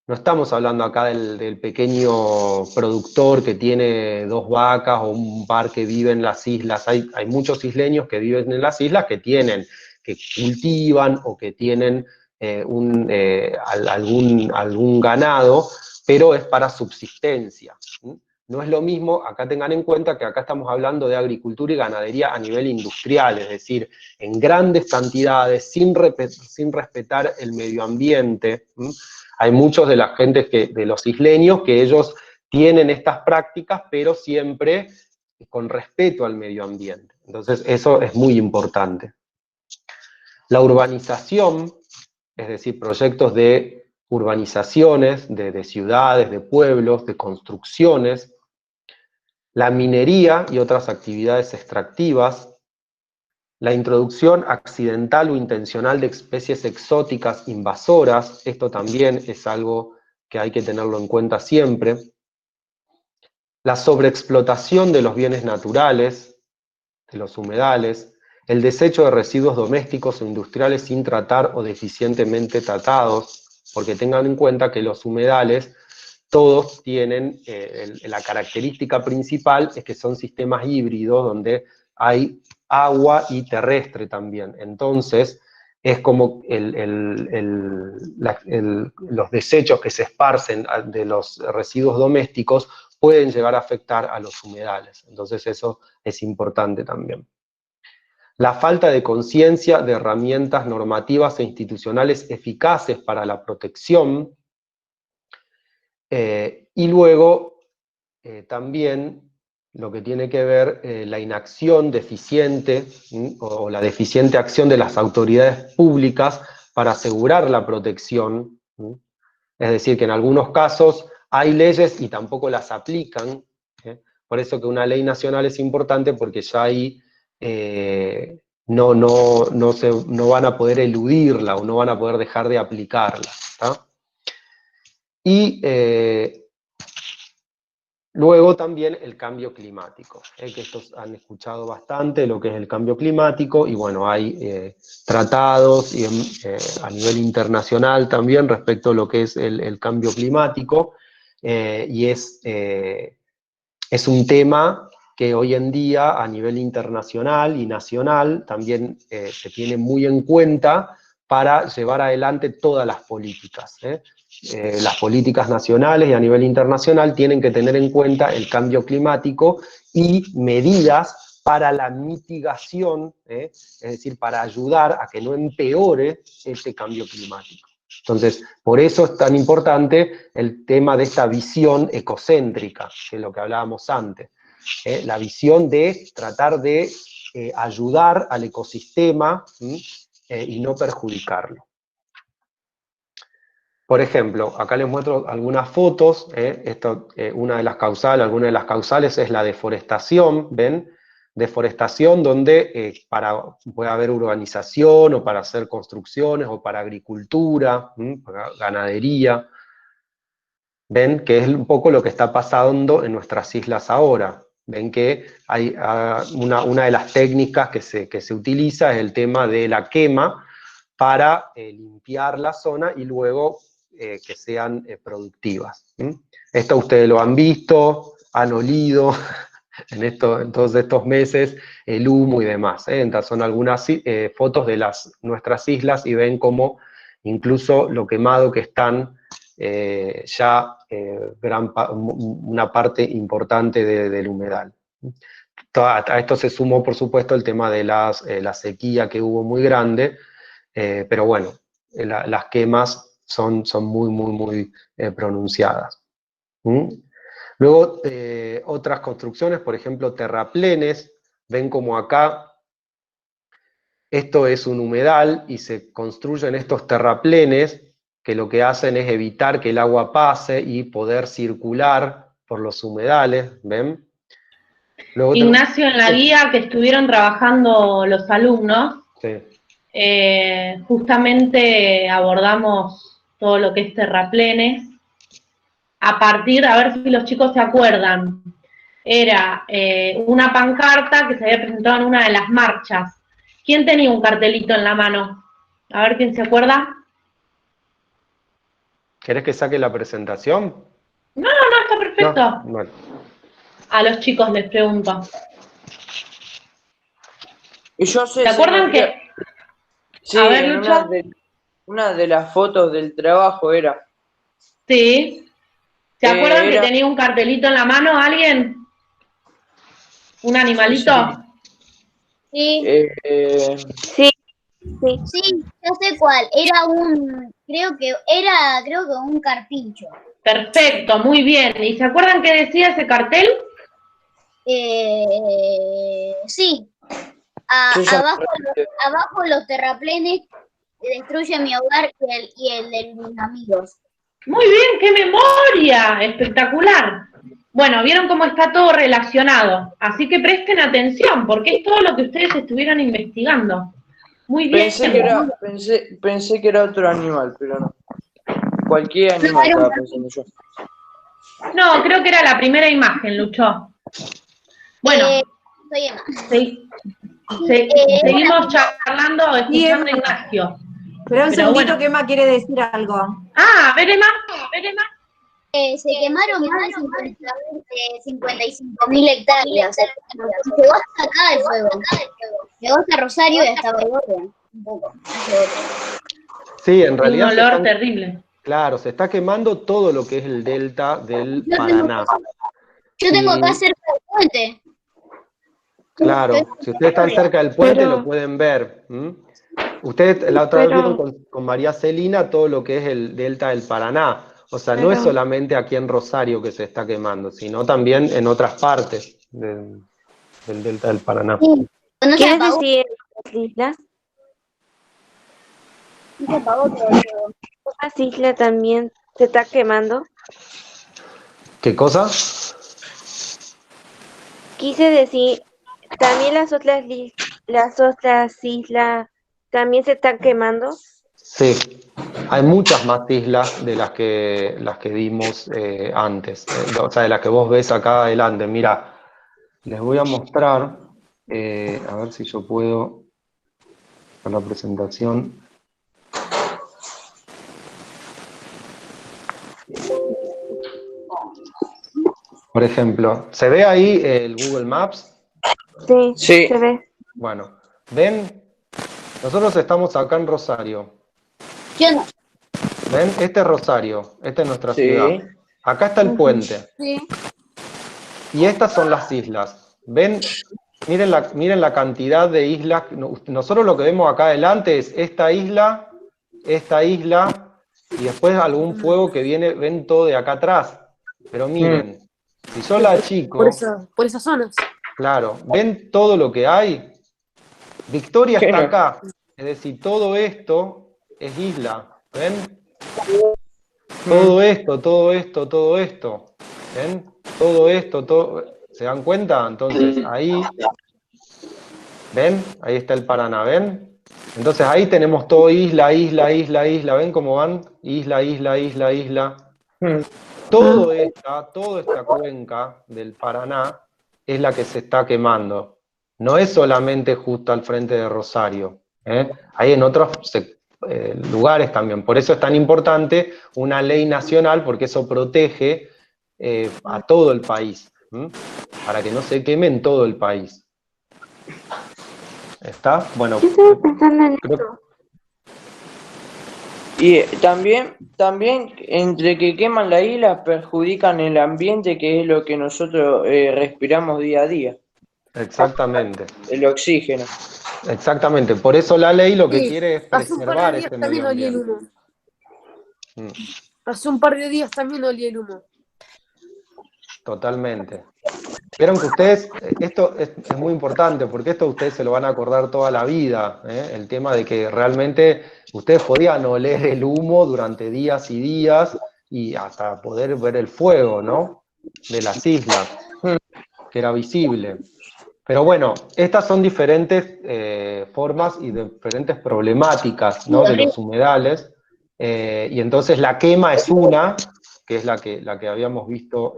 No estamos hablando acá del pequeño productor que tiene 2 vacas o un par que vive en las islas. Hay muchos isleños que viven en las islas que cultivan o que tienen algún ganado, pero es para subsistencia. No es lo mismo, acá tengan en cuenta que acá estamos hablando de agricultura y ganadería a nivel industrial, es decir, en grandes cantidades, sin respetar el medio ambiente. Hay muchos de la gente de los isleños que ellos tienen estas prácticas, pero siempre con respeto al medio ambiente. Entonces eso es muy importante. La urbanización, es decir, proyectos de urbanizaciones, de ciudades, de pueblos, de construcciones. La minería y otras actividades extractivas. La introducción accidental o intencional de especies exóticas invasoras, esto también es algo que hay que tenerlo en cuenta siempre. La sobreexplotación de los bienes naturales, de los humedales, el desecho de residuos domésticos o industriales sin tratar o deficientemente tratados, porque tengan en cuenta que los humedales todos tienen, la característica principal es que son sistemas híbridos donde hay agua y terrestre también. Entonces, es como los desechos que se esparcen de los residuos domésticos pueden llegar a afectar a los humedales. Entonces, eso es importante también. La falta de conciencia de herramientas normativas e institucionales eficaces para la protección. Y luego, también lo que tiene que ver la inacción deficiente o la deficiente acción de las autoridades públicas para asegurar la protección. Es decir, que en algunos casos hay leyes y tampoco las aplican. Por eso que una ley nacional es importante, porque ya ahí no van a poder eludirla o no van a poder dejar de aplicarla, ¿tá? Y Luego también el cambio climático, que estos han escuchado bastante lo que es el cambio climático, y bueno, hay tratados y, a nivel internacional también respecto a lo que es el cambio climático, y es un tema que hoy en día a nivel internacional y nacional también se tiene muy en cuenta para llevar adelante todas las políticas. Las políticas nacionales y a nivel internacional tienen que tener en cuenta el cambio climático y medidas para la mitigación, es decir, para ayudar a que no empeore este cambio climático. Entonces, por eso es tan importante el tema de esta visión ecocéntrica, que es lo que hablábamos antes. La visión de tratar de ayudar al ecosistema y no perjudicarlo. Por ejemplo, acá les muestro algunas fotos. Alguna de las causales es la deforestación, ¿ven? Deforestación donde puede haber urbanización o para hacer construcciones o para agricultura, para ganadería. ¿Ven? Que es un poco lo que está pasando en nuestras islas ahora. Ven que hay una de las técnicas que se utiliza es el tema de la quema para limpiar la zona y luego que sean productivas. Esto ustedes lo han visto, han olido en todos estos meses, el humo y demás. Entonces son algunas fotos de nuestras islas y ven cómo incluso lo quemado que están una parte importante del humedal. A esto se sumó, por supuesto, el tema de la sequía que hubo muy grande, pero bueno, las quemas son muy, muy, muy pronunciadas. Luego, otras construcciones, por ejemplo, terraplenes. Ven como acá, esto es un humedal y se construyen estos terraplenes que lo que hacen es evitar que el agua pase y poder circular por los humedales, ¿ven? Luego Ignacio, en la guía que estuvieron trabajando los alumnos, sí. Justamente abordamos todo lo que es terraplenes, a partir, a ver si los chicos se acuerdan, era una pancarta que se había presentado en una de las marchas. ¿Quién tenía un cartelito en la mano? A ver quién se acuerda. ¿Querés que saque la presentación? No, está perfecto. No, bueno. A los chicos les pregunto. Y yo sé, ¿Se acuerdan que? Sí, A ver, en Lucho. una de las fotos del trabajo era. Sí. ¿Se acuerdan que era... tenía un cartelito en la mano alguien? ¿Un animalito? Sí. Sí. Sí, ya sé cuál. Era creo que un carpincho. Perfecto, muy bien. ¿Y se acuerdan qué decía ese cartel? Sí. Abajo los terraplenes destruyen mi hogar y el de mis amigos. Muy bien, qué memoria, espectacular. Bueno, vieron cómo está todo relacionado, así que presten atención, porque es todo lo que ustedes estuvieron investigando. Muy bien. Pensé que era otro animal, pero no. Cualquier animal estaba pensando yo. No, creo que era la primera imagen, Lucho. Bueno, seguimos charlando, escuchando a Ignacio. Pero un segundito que Emma quiere decir algo. Ah, a ver, Emma. Se quemaron más de 55.000 hectáreas. Llegó hasta acá el fuego. Llegó hasta Rosario y hasta Baigorria. Un poco. Sí, en realidad. Un olor terrible. Claro, se está quemando todo lo que es el delta del Paraná. Yo tengo acá cerca del puente. Claro, si ustedes están cerca del puente lo pueden ver. Ustedes la otra vez vieron con María Celina todo lo que es el delta del Paraná. O sea, no es solamente aquí en Rosario que se está quemando, sino también en otras partes del delta del Paraná. Sí. ¿Quieres decir las islas? ¿Las islas también se está quemando? ¿Qué cosa? Quise decir, también las otras islas también se están quemando. Sí, Hay muchas más islas de las que vimos antes, o sea, de las que vos ves acá adelante. Mira, les voy a mostrar, a ver si yo puedo, con la presentación. Por ejemplo, ¿se ve ahí el Google Maps? Sí, Sí. se ve. Bueno, ¿ven? Nosotros estamos acá en Rosario. Yo no. ¿Ven? Este es Rosario, esta es nuestra Sí. ciudad. Acá está el puente. Sí. Y estas son las islas. ¿Ven? Miren la cantidad de islas. Nosotros lo que vemos acá adelante es esta isla, y después algún fuego que viene, ven todo de acá atrás. Pero miren, si yo la achico, Por esas zonas. claro, ¿ven todo lo que hay? Victoria ¿Qué está no? acá. Es decir, todo esto es isla. ¿Ven? Todo esto, todo esto, todo esto. ¿Ven? Todo esto, todo. ¿Se dan cuenta? Entonces, ahí. ¿Ven? Ahí está el Paraná, ¿ven? Entonces ahí tenemos todo isla, isla, isla, isla. ¿Ven cómo van? Isla, isla, isla, isla. Toda esta cuenca del Paraná es la que se está quemando. No es solamente justo al frente de Rosario. Hay en otros lugares también. Por eso es tan importante una ley nacional, porque eso protege a todo el país, para que no se queme en todo el país. ¿Está? Bueno, Yo estaba pensando en creo, eso. Y también entre que queman la isla perjudican el ambiente, que es lo que nosotros respiramos día a día, exactamente. el oxígeno. Exactamente. Por eso la ley lo que Sí, quiere es hace un par preservar de días este también medio olí el ambiente. humo. Hace un par de días también olí el humo. Totalmente. Vieron que ustedes, esto es muy importante, porque esto ustedes se lo van a acordar toda la vida, el tema de que realmente ustedes podían oler el humo durante días y días y hasta poder ver el fuego, ¿no? De las islas, que era visible. Pero bueno, estas son diferentes formas y diferentes problemáticas, ¿no? De los humedales, y entonces la quema es una, que es la que habíamos visto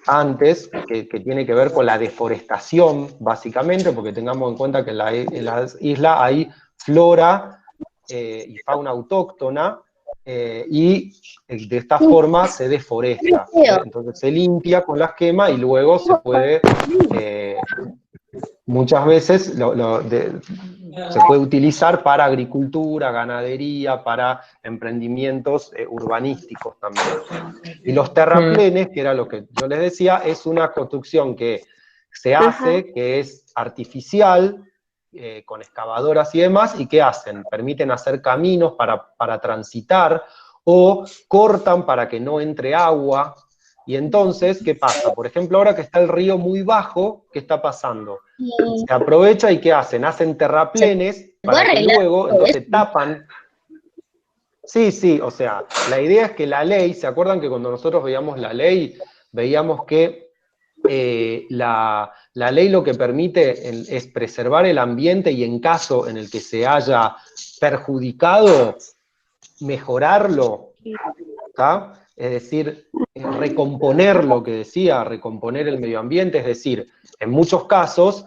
antes, que tiene que ver con la deforestación, básicamente, porque tengamos en cuenta que en las islas hay flora y fauna autóctona, y de esta forma se deforesta. Entonces se limpia con las quemas y luego se puede, muchas veces, se puede utilizar para agricultura, ganadería, para emprendimientos urbanísticos también. Y los terraplenes, que era lo que yo les decía, es una construcción que se hace, que es artificial, con excavadoras y demás, y ¿qué hacen? Permiten hacer caminos para transitar, o cortan para que no entre agua. Y entonces, ¿qué pasa? Por ejemplo, ahora que está el río muy bajo, ¿qué está pasando? Se aprovecha y ¿qué hacen? Hacen terraplenes para que luego, entonces tapan. Sí, sí, o sea, la idea es que la ley, ¿se acuerdan que cuando nosotros veíamos la ley, veíamos que la ley lo que permite es preservar el ambiente y en caso en el que se haya perjudicado, mejorarlo, ¿está? Es decir, recomponer lo que decía, recomponer el medio ambiente, es decir, en muchos casos,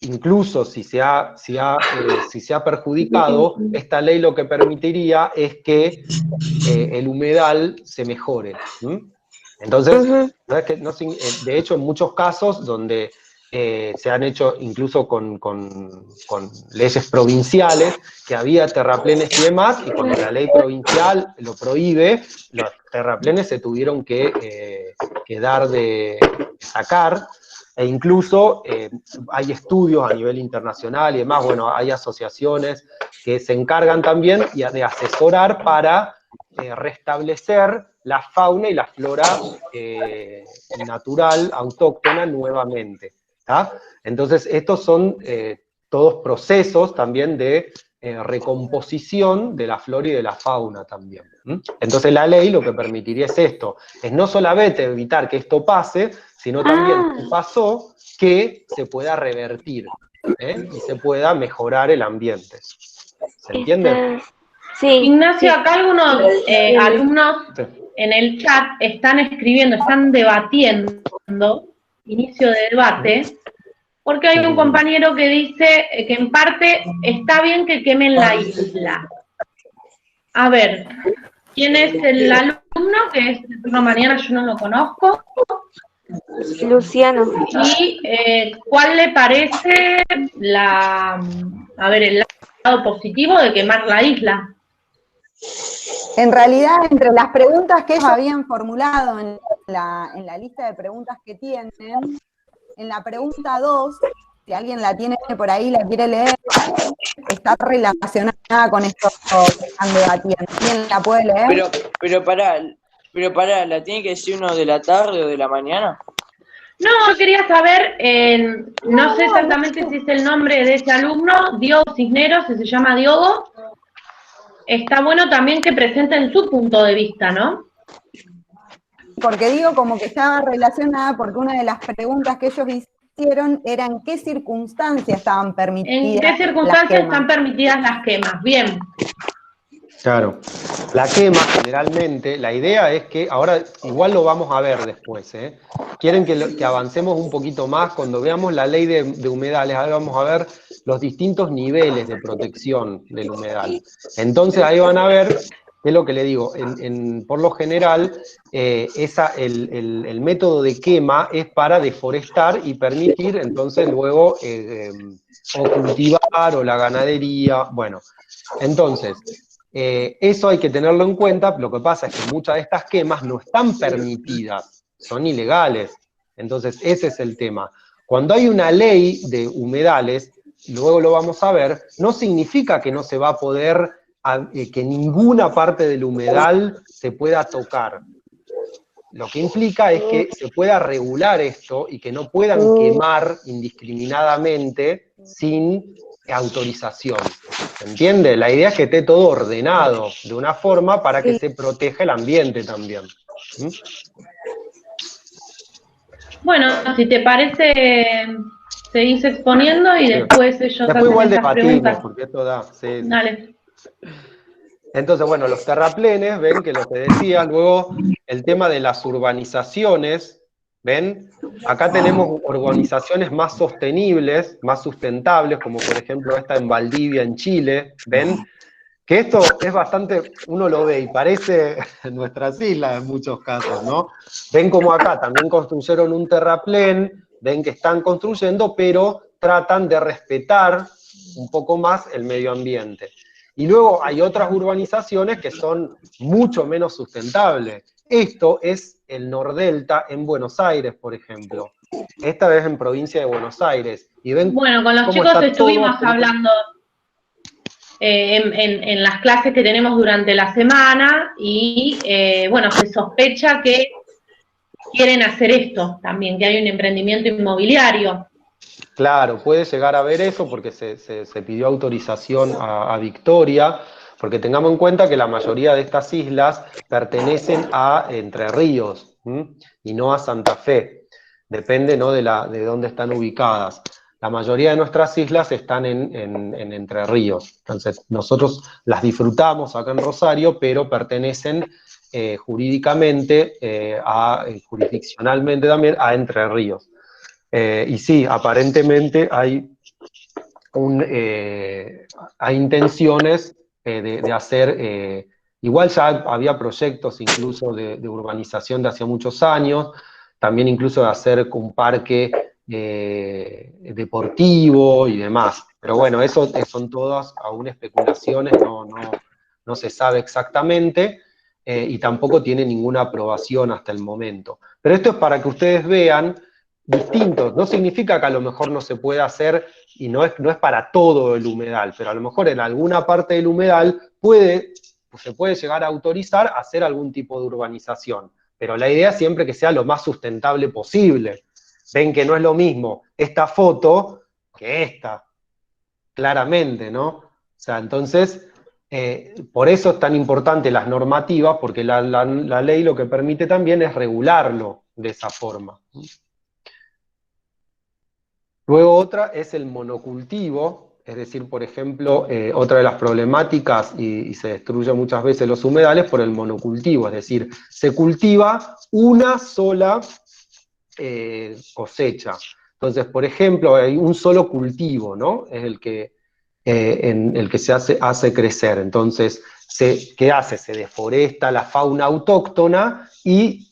incluso si se ha perjudicado, esta ley lo que permitiría es que el humedal se mejore. Entonces, de hecho, en muchos casos donde se han hecho incluso con leyes provinciales, que había terraplenes y demás, y cuando la ley provincial lo prohíbe, los terraplenes se tuvieron que dar de sacar, e incluso hay estudios a nivel internacional y demás, bueno, hay asociaciones que se encargan también de asesorar para restablecer la fauna y la flora natural, autóctona, nuevamente. ¿tá? Entonces, estos son todos procesos también de recomposición de la flora y de la fauna también. Entonces, la ley lo que permitiría es esto, es no solamente evitar que esto pase, sino también si pasó, que se pueda revertir y se pueda mejorar el ambiente. ¿Se entiende? Sí, Ignacio, sí. acá algunos alumnos Sí. en el chat están escribiendo, están debatiendo, inicio de debate, porque hay un compañero que dice que en parte está bien que quemen la isla. A ver, ¿quién es el alumno? Que es de turno mañana, yo no lo conozco. Luciano. ¿Y cuál le parece el lado positivo de quemar la isla? En realidad, entre las preguntas que ellos habían formulado en la lista de preguntas que tienen, en la pregunta 2, si alguien la tiene por ahí, la quiere leer, está relacionada con esto que están debatiendo. ¿Quién la puede leer? Pero pará, ¿la tiene que decir uno de la tarde o de la mañana? No, yo quería saber, no sé exactamente si es el nombre de ese alumno, Diogo Cisneros, si se llama Diogo. Está bueno también que presenten su punto de vista, ¿no? Porque digo como que estaba relacionada porque una de las preguntas que ellos hicieron era en qué circunstancias estaban permitidas ¿En qué las circunstancias quemas. están permitidas las quemas? Bien. Claro. La quema, generalmente, la idea es que, ahora igual lo vamos a ver después, ¿eh? Quieren que avancemos un poquito más, cuando veamos la ley de humedales, ahora vamos a ver los distintos niveles de protección del humedal. Entonces ahí van a ver, es lo que le digo, por lo general, el método de quema es para deforestar y permitir, entonces, luego, o cultivar, o la ganadería, bueno. Entonces, eso hay que tenerlo en cuenta. Lo que pasa es que muchas de estas quemas no están permitidas, son ilegales. Entonces, ese es el tema. Cuando hay una ley de humedales, luego lo vamos a ver, no significa que no se va a poder, que ninguna parte del humedal se pueda tocar. Lo que implica es que se pueda regular esto y que no puedan quemar indiscriminadamente sin autorización. ¿Se entiende? La idea es que esté todo ordenado de una forma para que se proteja el ambiente también. ¿Mm? Bueno, si te parece, seguís exponiendo y después ellos Después hacen igual esas debatimos, preguntas. porque esto da... Sí. Dale. Entonces, bueno, los terraplenes, ven que lo que decía, luego el tema de las urbanizaciones, ven, acá tenemos urbanizaciones más sostenibles, más sustentables, como por ejemplo esta en Valdivia, en Chile, ven, que esto es bastante, uno lo ve y parece nuestras islas en muchos casos, ¿no? Ven como acá también construyeron un terraplén, ven que están construyendo, pero tratan de respetar un poco más el medio ambiente. Y luego hay otras urbanizaciones que son mucho menos sustentables. Esto es el Nordelta en Buenos Aires, por ejemplo. Esta vez en provincia de Buenos Aires. Y ven Bueno, con los cómo chicos está todo estuvimos hablando en las clases que tenemos durante la semana y, bueno, se sospecha que quieren hacer esto también, que hay un emprendimiento inmobiliario. Claro, puede llegar a ver eso porque se pidió autorización a Victoria, porque tengamos en cuenta que la mayoría de estas islas pertenecen a Entre Ríos, y no a Santa Fe. Depende, ¿no?, de dónde están ubicadas. La mayoría de nuestras islas están en Entre Ríos. Entonces, nosotros las disfrutamos acá en Rosario, pero pertenecen jurídicamente, jurisdiccionalmente también, a Entre Ríos. Y sí, aparentemente hay intenciones de hacer, igual ya había proyectos incluso de urbanización de hace muchos años, también incluso de hacer un parque deportivo y demás. Pero bueno, eso son todas aún especulaciones, no se sabe exactamente, y tampoco tiene ninguna aprobación hasta el momento. Pero esto es para que ustedes vean distintos. No significa que a lo mejor no se pueda hacer, y no es para todo el humedal, pero a lo mejor en alguna parte del humedal se puede llegar a autorizar hacer algún tipo de urbanización. Pero la idea es siempre que sea lo más sustentable posible. Ven que no es lo mismo esta foto que esta, claramente, ¿no? O sea, entonces, por eso es tan importante las normativas, porque la ley lo que permite también es regularlo de esa forma. Luego otra es el monocultivo, Es decir, por ejemplo, otra de las problemáticas, y se destruyen muchas veces los humedales por el monocultivo, es decir, se cultiva una sola cosecha. Entonces, por ejemplo, hay un solo cultivo, ¿no? Es en el que se hace crecer. Entonces, ¿qué hace? Se deforesta la fauna autóctona y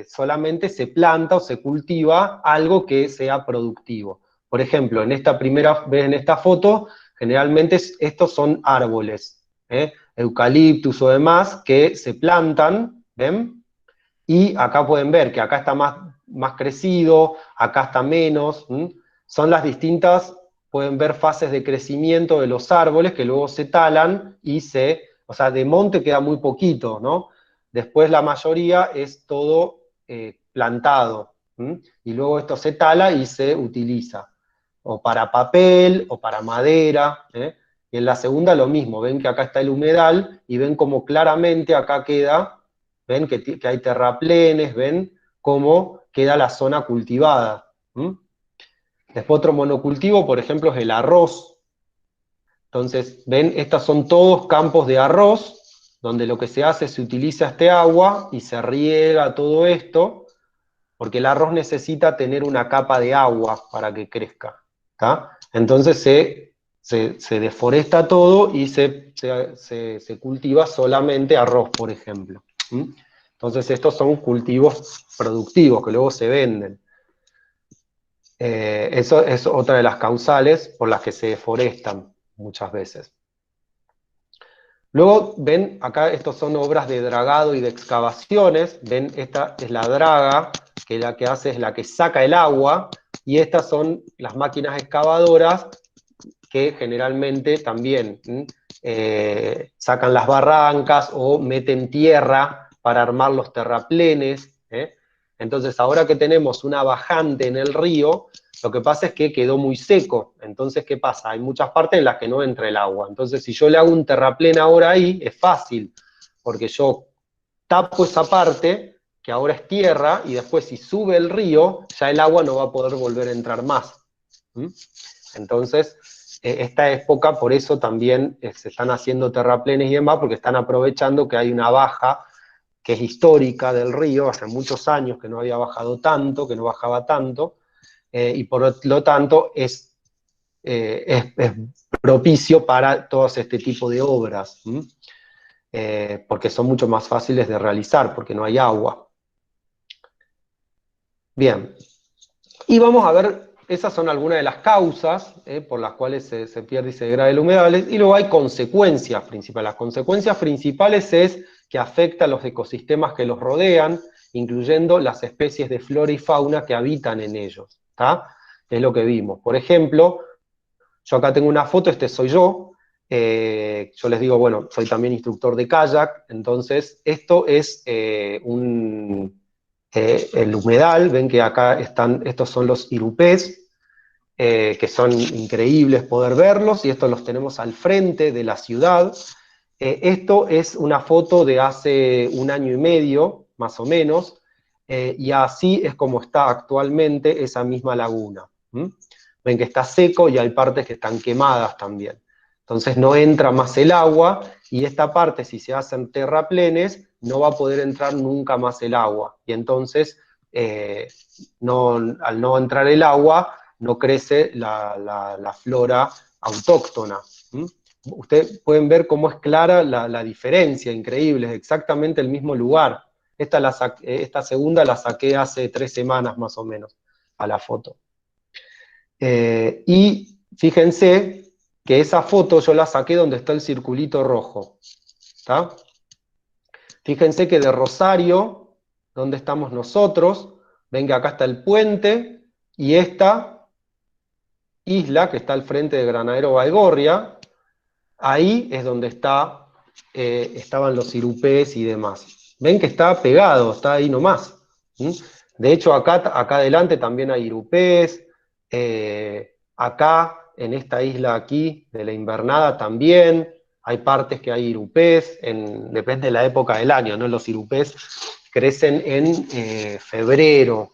solamente se planta o se cultiva algo que sea productivo. Por ejemplo, en esta primera vez en esta foto, generalmente estos son árboles, eucaliptus o demás, que se plantan, ¿ven? Y acá pueden ver que acá está más crecido, acá está menos. Son las distintas, pueden ver fases de crecimiento de los árboles que luego se talan y o sea, de monte queda muy poquito, ¿no? Después la mayoría es todo plantado, y luego esto se tala y se utiliza, o para papel, o para madera, Y en la segunda lo mismo, ven que acá está el humedal, y ven como claramente acá queda, ven que hay terraplenes, ven cómo queda la zona cultivada. Después otro monocultivo, por ejemplo, es el arroz. Entonces, ven, estos son todos campos de arroz, donde lo que se hace es se utiliza este agua y se riega todo esto, porque el arroz necesita tener una capa de agua para que crezca. ¿Tá? Entonces se deforesta todo y se cultiva solamente arroz, por ejemplo. Entonces estos son cultivos productivos que luego se venden. Eso es otra de las causales por las que se deforestan muchas veces. Luego, ven, acá estos son obras de dragado y de excavaciones. Ven, esta es la draga, que la que hace es la que saca el agua, y estas son las máquinas excavadoras que generalmente también sacan las barrancas o meten tierra para armar los terraplenes. Entonces, ahora que tenemos una bajante en el río, lo que pasa es que quedó muy seco. Entonces, ¿qué pasa? Hay muchas partes en las que no entra el agua. Entonces, si yo le hago un terraplén ahora ahí, es fácil, porque yo tapo esa parte, que ahora es tierra, y después si sube el río, ya el agua no va a poder volver a entrar más. Entonces, esta época, por eso también se están haciendo terraplenes y demás, porque están aprovechando que hay una baja que es histórica del río, hace muchos años que no había bajado tanto, que no bajaba tanto, y por lo tanto es propicio para todo este tipo de obras, porque son mucho más fáciles de realizar, porque no hay agua. Bien, y vamos a ver, esas son algunas de las causas por las cuales se pierde y se degrada el humedal, y luego hay consecuencias principales. Las consecuencias principales es que afecta a los ecosistemas que los rodean, incluyendo las especies de flora y fauna que habitan en ellos, ¿tá? Es lo que vimos. Por ejemplo, yo acá tengo una foto, este soy yo. Yo les digo, bueno, soy también instructor de kayak, entonces esto es el humedal. Ven que acá están, estos son los irupés, que son increíbles poder verlos, y estos los tenemos al frente de la ciudad. Esto es una foto de hace 1 año y medio, más o menos, y así es como está actualmente esa misma laguna. Ven que está seco y hay partes que están quemadas también. Entonces no entra más el agua, y esta parte, si se hacen terraplenes, no va a poder entrar nunca más el agua. Y entonces, al no entrar el agua, no crece la flora autóctona. Ustedes pueden ver cómo es clara la diferencia, increíble, es exactamente el mismo lugar. Esta segunda la saqué hace 3 semanas más o menos, a la foto. Y fíjense que esa foto yo la saqué donde está el circulito rojo. ¿Tá? Fíjense que de Rosario, donde estamos nosotros, ven que acá está el puente, y esta isla que está al frente de Granadero Baigorria, ahí es donde estaban los irupés y demás. Ven que está pegado, está ahí nomás. De hecho, acá adelante también hay irupés, acá, en esta isla aquí, de la Invernada también, hay partes que hay irupés, depende de la época del año, ¿no? Los irupés crecen en febrero,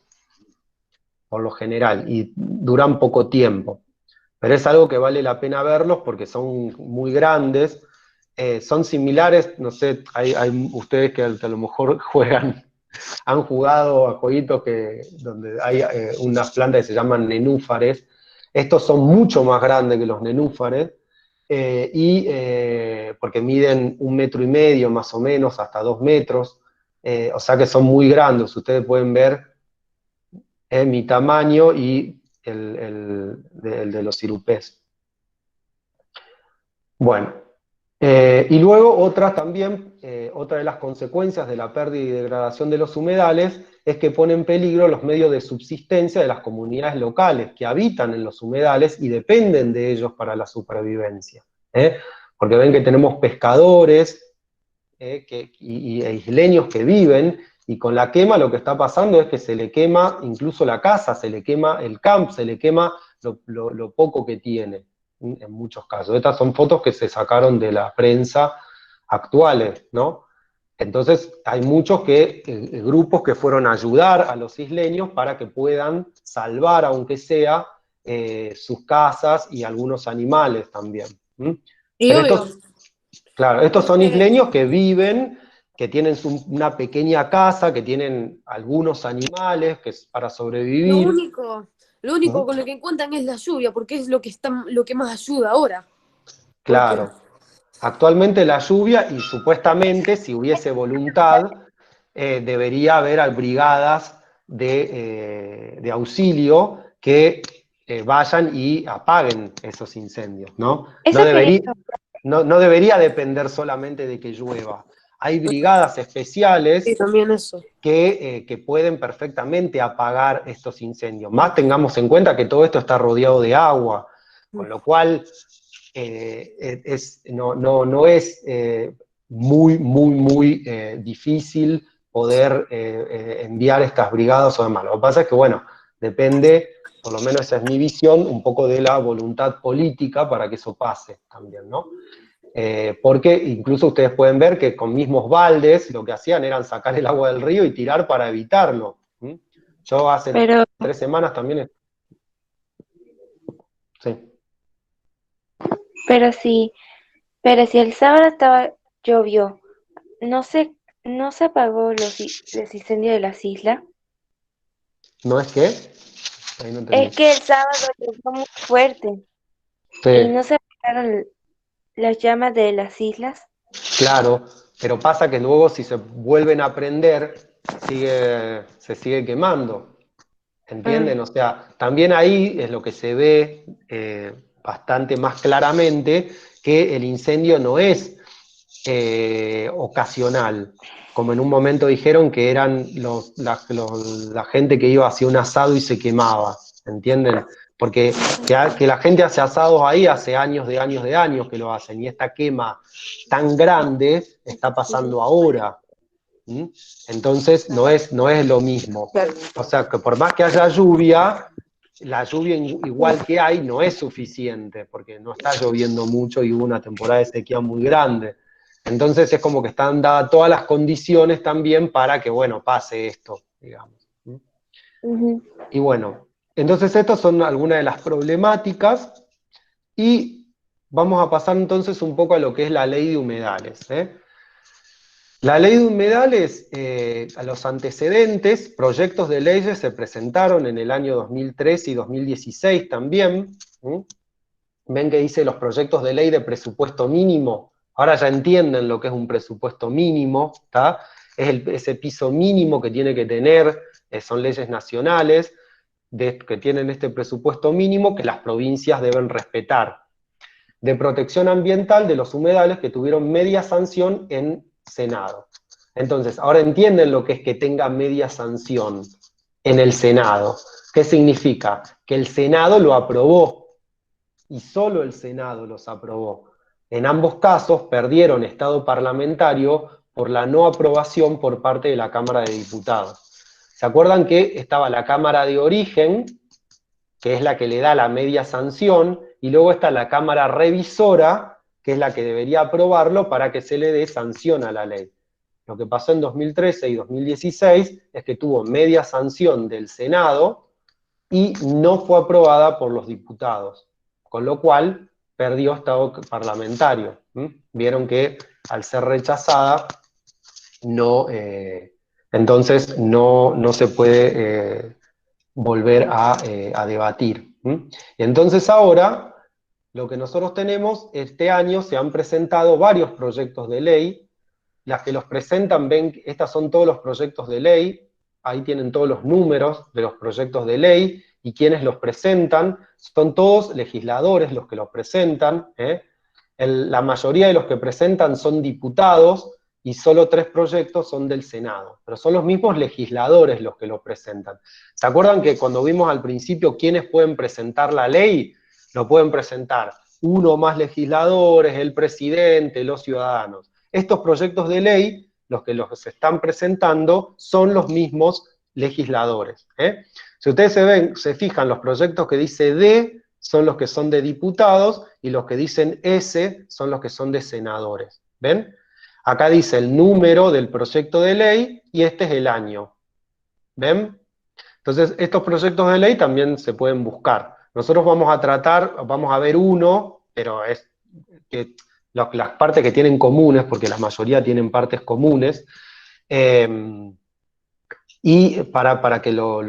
por lo general, y duran poco tiempo. pero es algo que vale la pena verlos porque son muy grandes, son similares, no sé, hay ustedes que a lo mejor han jugado a jueguitos donde hay unas plantas que se llaman nenúfares. Estos son mucho más grandes que los nenúfares, porque miden 1,5 metros más o menos, hasta 2 metros, o sea que son muy grandes. Ustedes pueden ver mi tamaño y el de los sirupés. Bueno, y luego otra de las consecuencias de la pérdida y degradación de los humedales es que pone en peligro los medios de subsistencia de las comunidades locales que habitan en los humedales y dependen de ellos para la supervivencia. Porque ven que tenemos pescadores e isleños que viven, y con la quema lo que está pasando es que se le quema incluso la casa, se le quema el camp, se le quema lo poco que tiene, en muchos casos. Estas son fotos que se sacaron de la prensa actuales, ¿no? Entonces hay muchos grupos que fueron a ayudar a los isleños para que puedan salvar, aunque sea, sus casas y algunos animales también. Y obvio, Claro, estos son isleños que viven, que tienen una pequeña casa, que tienen algunos animales para lo sobrevivir. único con lo que cuentan es la lluvia, porque es lo que más ayuda ahora. Claro. Actualmente la lluvia, y supuestamente, si hubiese voluntad, debería haber brigadas de auxilio que vayan y apaguen esos incendios, ¿no? Eso quería No debería depender solamente de que llueva. Hay brigadas especiales Sí, también eso. que pueden perfectamente apagar estos incendios. Más tengamos en cuenta que todo esto está rodeado de agua, con lo cual no es muy difícil poder enviar estas brigadas o demás. Lo que pasa es que, bueno, depende, por lo menos esa es mi visión, un poco de la voluntad política para que eso pase también, ¿no? Porque incluso ustedes pueden ver que con mismos baldes lo que hacían era sacar el agua del río y tirar para evitarlo. Yo hace 3 semanas también... Sí. Pero si el sábado llovió, ¿no se apagó los incendios de las islas? ¿No es qué? Ahí no entendí. Es que el sábado llovió muy fuerte Sí. y no se apagaron las llamas de las islas. Claro, pero pasa que luego si se vuelven a prender, se sigue quemando. ¿Entienden? O sea, también ahí es lo que se ve bastante más claramente, que el incendio no es ocasional, como en un momento dijeron que eran la gente que iba hacia un asado y se quemaba, ¿entienden? Porque que la gente hace asados ahí hace años que lo hacen, y esta quema tan grande está pasando ahora. Entonces no es lo mismo. O sea, que por más que haya lluvia, la lluvia igual que hay no es suficiente, porque no está lloviendo mucho y hubo una temporada de sequía muy grande. Entonces es como que están dadas todas las condiciones también para que, bueno, pase esto, digamos. Y bueno, entonces estas son algunas de las problemáticas, y vamos a pasar entonces un poco a lo que es la ley de humedales. La ley de humedales, a los antecedentes, proyectos de leyes se presentaron en el año 2013 y 2016 también. Ven que dice los proyectos de ley de presupuesto mínimo. Ahora ya entienden lo que es un presupuesto mínimo, ¿tá? Es ese piso mínimo que tiene que tener, son leyes nacionales que tienen este presupuesto mínimo que las provincias deben respetar. De protección ambiental de los humedales que tuvieron media sanción en Senado. Entonces, ahora entienden lo que es que tenga media sanción en el Senado. ¿Qué significa? Que el Senado lo aprobó, y solo el Senado los aprobó. En ambos casos perdieron estado parlamentario por la no aprobación por parte de la Cámara de Diputados. ¿Se acuerdan que estaba la Cámara de Origen, que es la que le da la media sanción, y luego está la Cámara Revisora, que es la que debería aprobarlo para que se le dé sanción a la ley? Lo que pasó en 2013 y 2016 es que tuvo media sanción del Senado y no fue aprobada por los diputados. con lo cual perdió estado parlamentario. Vieron que al ser rechazada, entonces no se puede volver a debatir. Y entonces ahora, lo que nosotros tenemos, este año se han presentado varios proyectos de ley. Las que los presentan ven que estos son todos los proyectos de ley, ahí tienen todos los números de los proyectos de ley, y quienes los presentan, son todos legisladores los que los presentan. La mayoría de los que presentan son diputados, y solo 3 proyectos son del Senado, pero son los mismos legisladores los que lo presentan. ¿Se acuerdan que cuando vimos al principio quiénes pueden presentar la ley? Lo pueden presentar uno o más legisladores, el presidente, los ciudadanos. Estos proyectos de ley, los que los están presentando, son los mismos legisladores. Si ustedes se fijan, los proyectos que dice D son los que son de diputados, y los que dicen S son los que son de senadores. ¿Ven? Acá dice el número del proyecto de ley, y este es el año. ¿Ven? Entonces, estos proyectos de ley también se pueden buscar. Nosotros vamos a ver uno, pero es que las partes que tienen comunes, porque la mayoría tienen partes comunes, y para que lo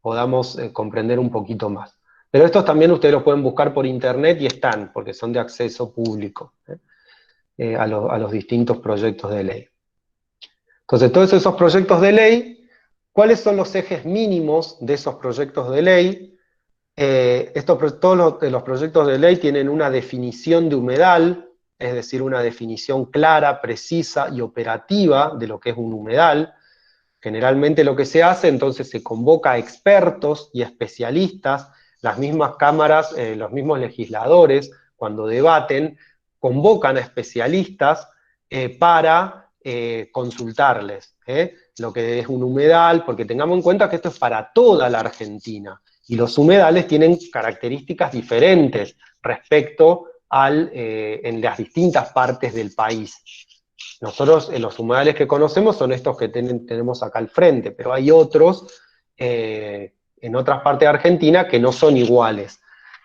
podamos comprender un poquito más. Pero estos también ustedes los pueden buscar por internet y están, porque son de acceso público, a los distintos proyectos de ley. Entonces, todos esos proyectos de ley, ¿cuáles son los ejes mínimos de esos proyectos de ley? Todos los proyectos de ley tienen una definición de humedal, es decir, una definición clara, precisa y operativa de lo que es un humedal. Generalmente lo que se hace, entonces se convoca a expertos y especialistas, las mismas cámaras, los mismos legisladores, cuando debaten, convocan a especialistas para consultarles lo que es un humedal, porque tengamos en cuenta que esto es para toda la Argentina, y los humedales tienen características diferentes respecto en las distintas partes del país. Nosotros, los humedales que conocemos son estos que tenemos acá al frente, pero hay otros en otras partes de Argentina que no son iguales.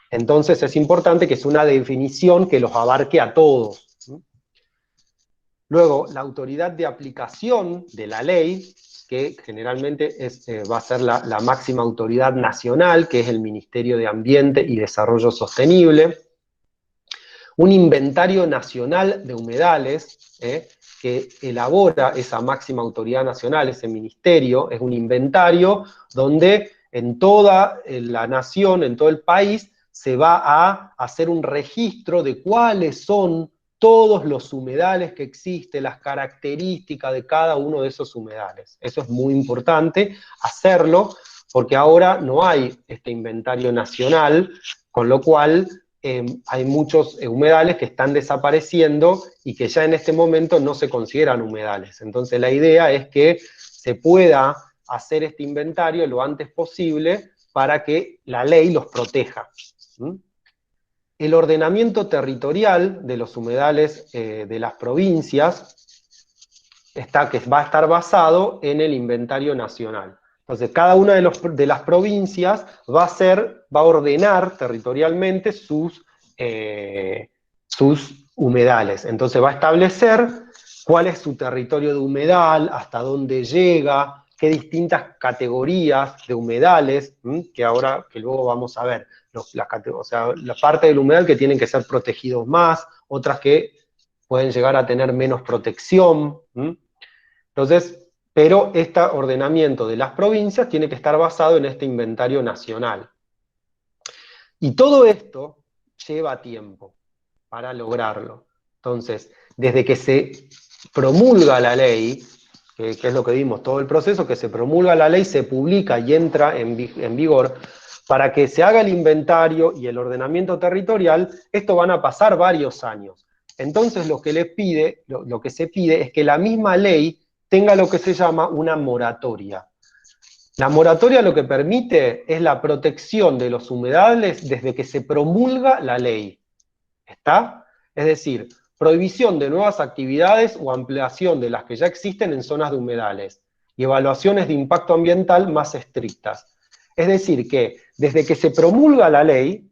Entonces es importante que sea una definición que los abarque a todos. Luego, la autoridad de aplicación de la ley, que generalmente va a ser la máxima autoridad nacional, que es el Ministerio de Ambiente y Desarrollo Sostenible. Un inventario nacional de humedales, que elabora esa máxima autoridad nacional, ese ministerio, es un inventario donde en toda la nación, en todo el país, se va a hacer un registro de cuáles son todos los humedales que existen, las características de cada uno de esos humedales. Eso es muy importante hacerlo, porque ahora no hay este inventario nacional, con lo cual hay muchos humedales que están desapareciendo y que ya en este momento no se consideran humedales. Entonces la idea es que se pueda hacer este inventario lo antes posible para que la ley los proteja. El ordenamiento territorial de los humedales de las provincias que va a estar basado en el inventario nacional. Entonces, cada una de las provincias va a ordenar territorialmente sus humedales. Entonces va a establecer cuál es su territorio de humedal, hasta dónde llega, qué distintas categorías de humedales, que luego vamos a ver. La parte del humedal que tienen que ser protegidos más, otras que pueden llegar a tener menos protección. Entonces, pero este ordenamiento de las provincias tiene que estar basado en este inventario nacional. Y todo esto lleva tiempo para lograrlo. Entonces, desde que se promulga la ley, que es lo que vimos, todo el proceso, que se promulga la ley, se publica y entra en vigor, para que se haga el inventario y el ordenamiento territorial, esto van a pasar varios años. Entonces lo que se pide es que la misma ley tenga lo que se llama una moratoria. La moratoria lo que permite es la protección de los humedales desde que se promulga la ley. ¿Está? Es decir, prohibición de nuevas actividades o ampliación de las que ya existen en zonas de humedales, y evaluaciones de impacto ambiental más estrictas. Es decir, que desde que se promulga la ley,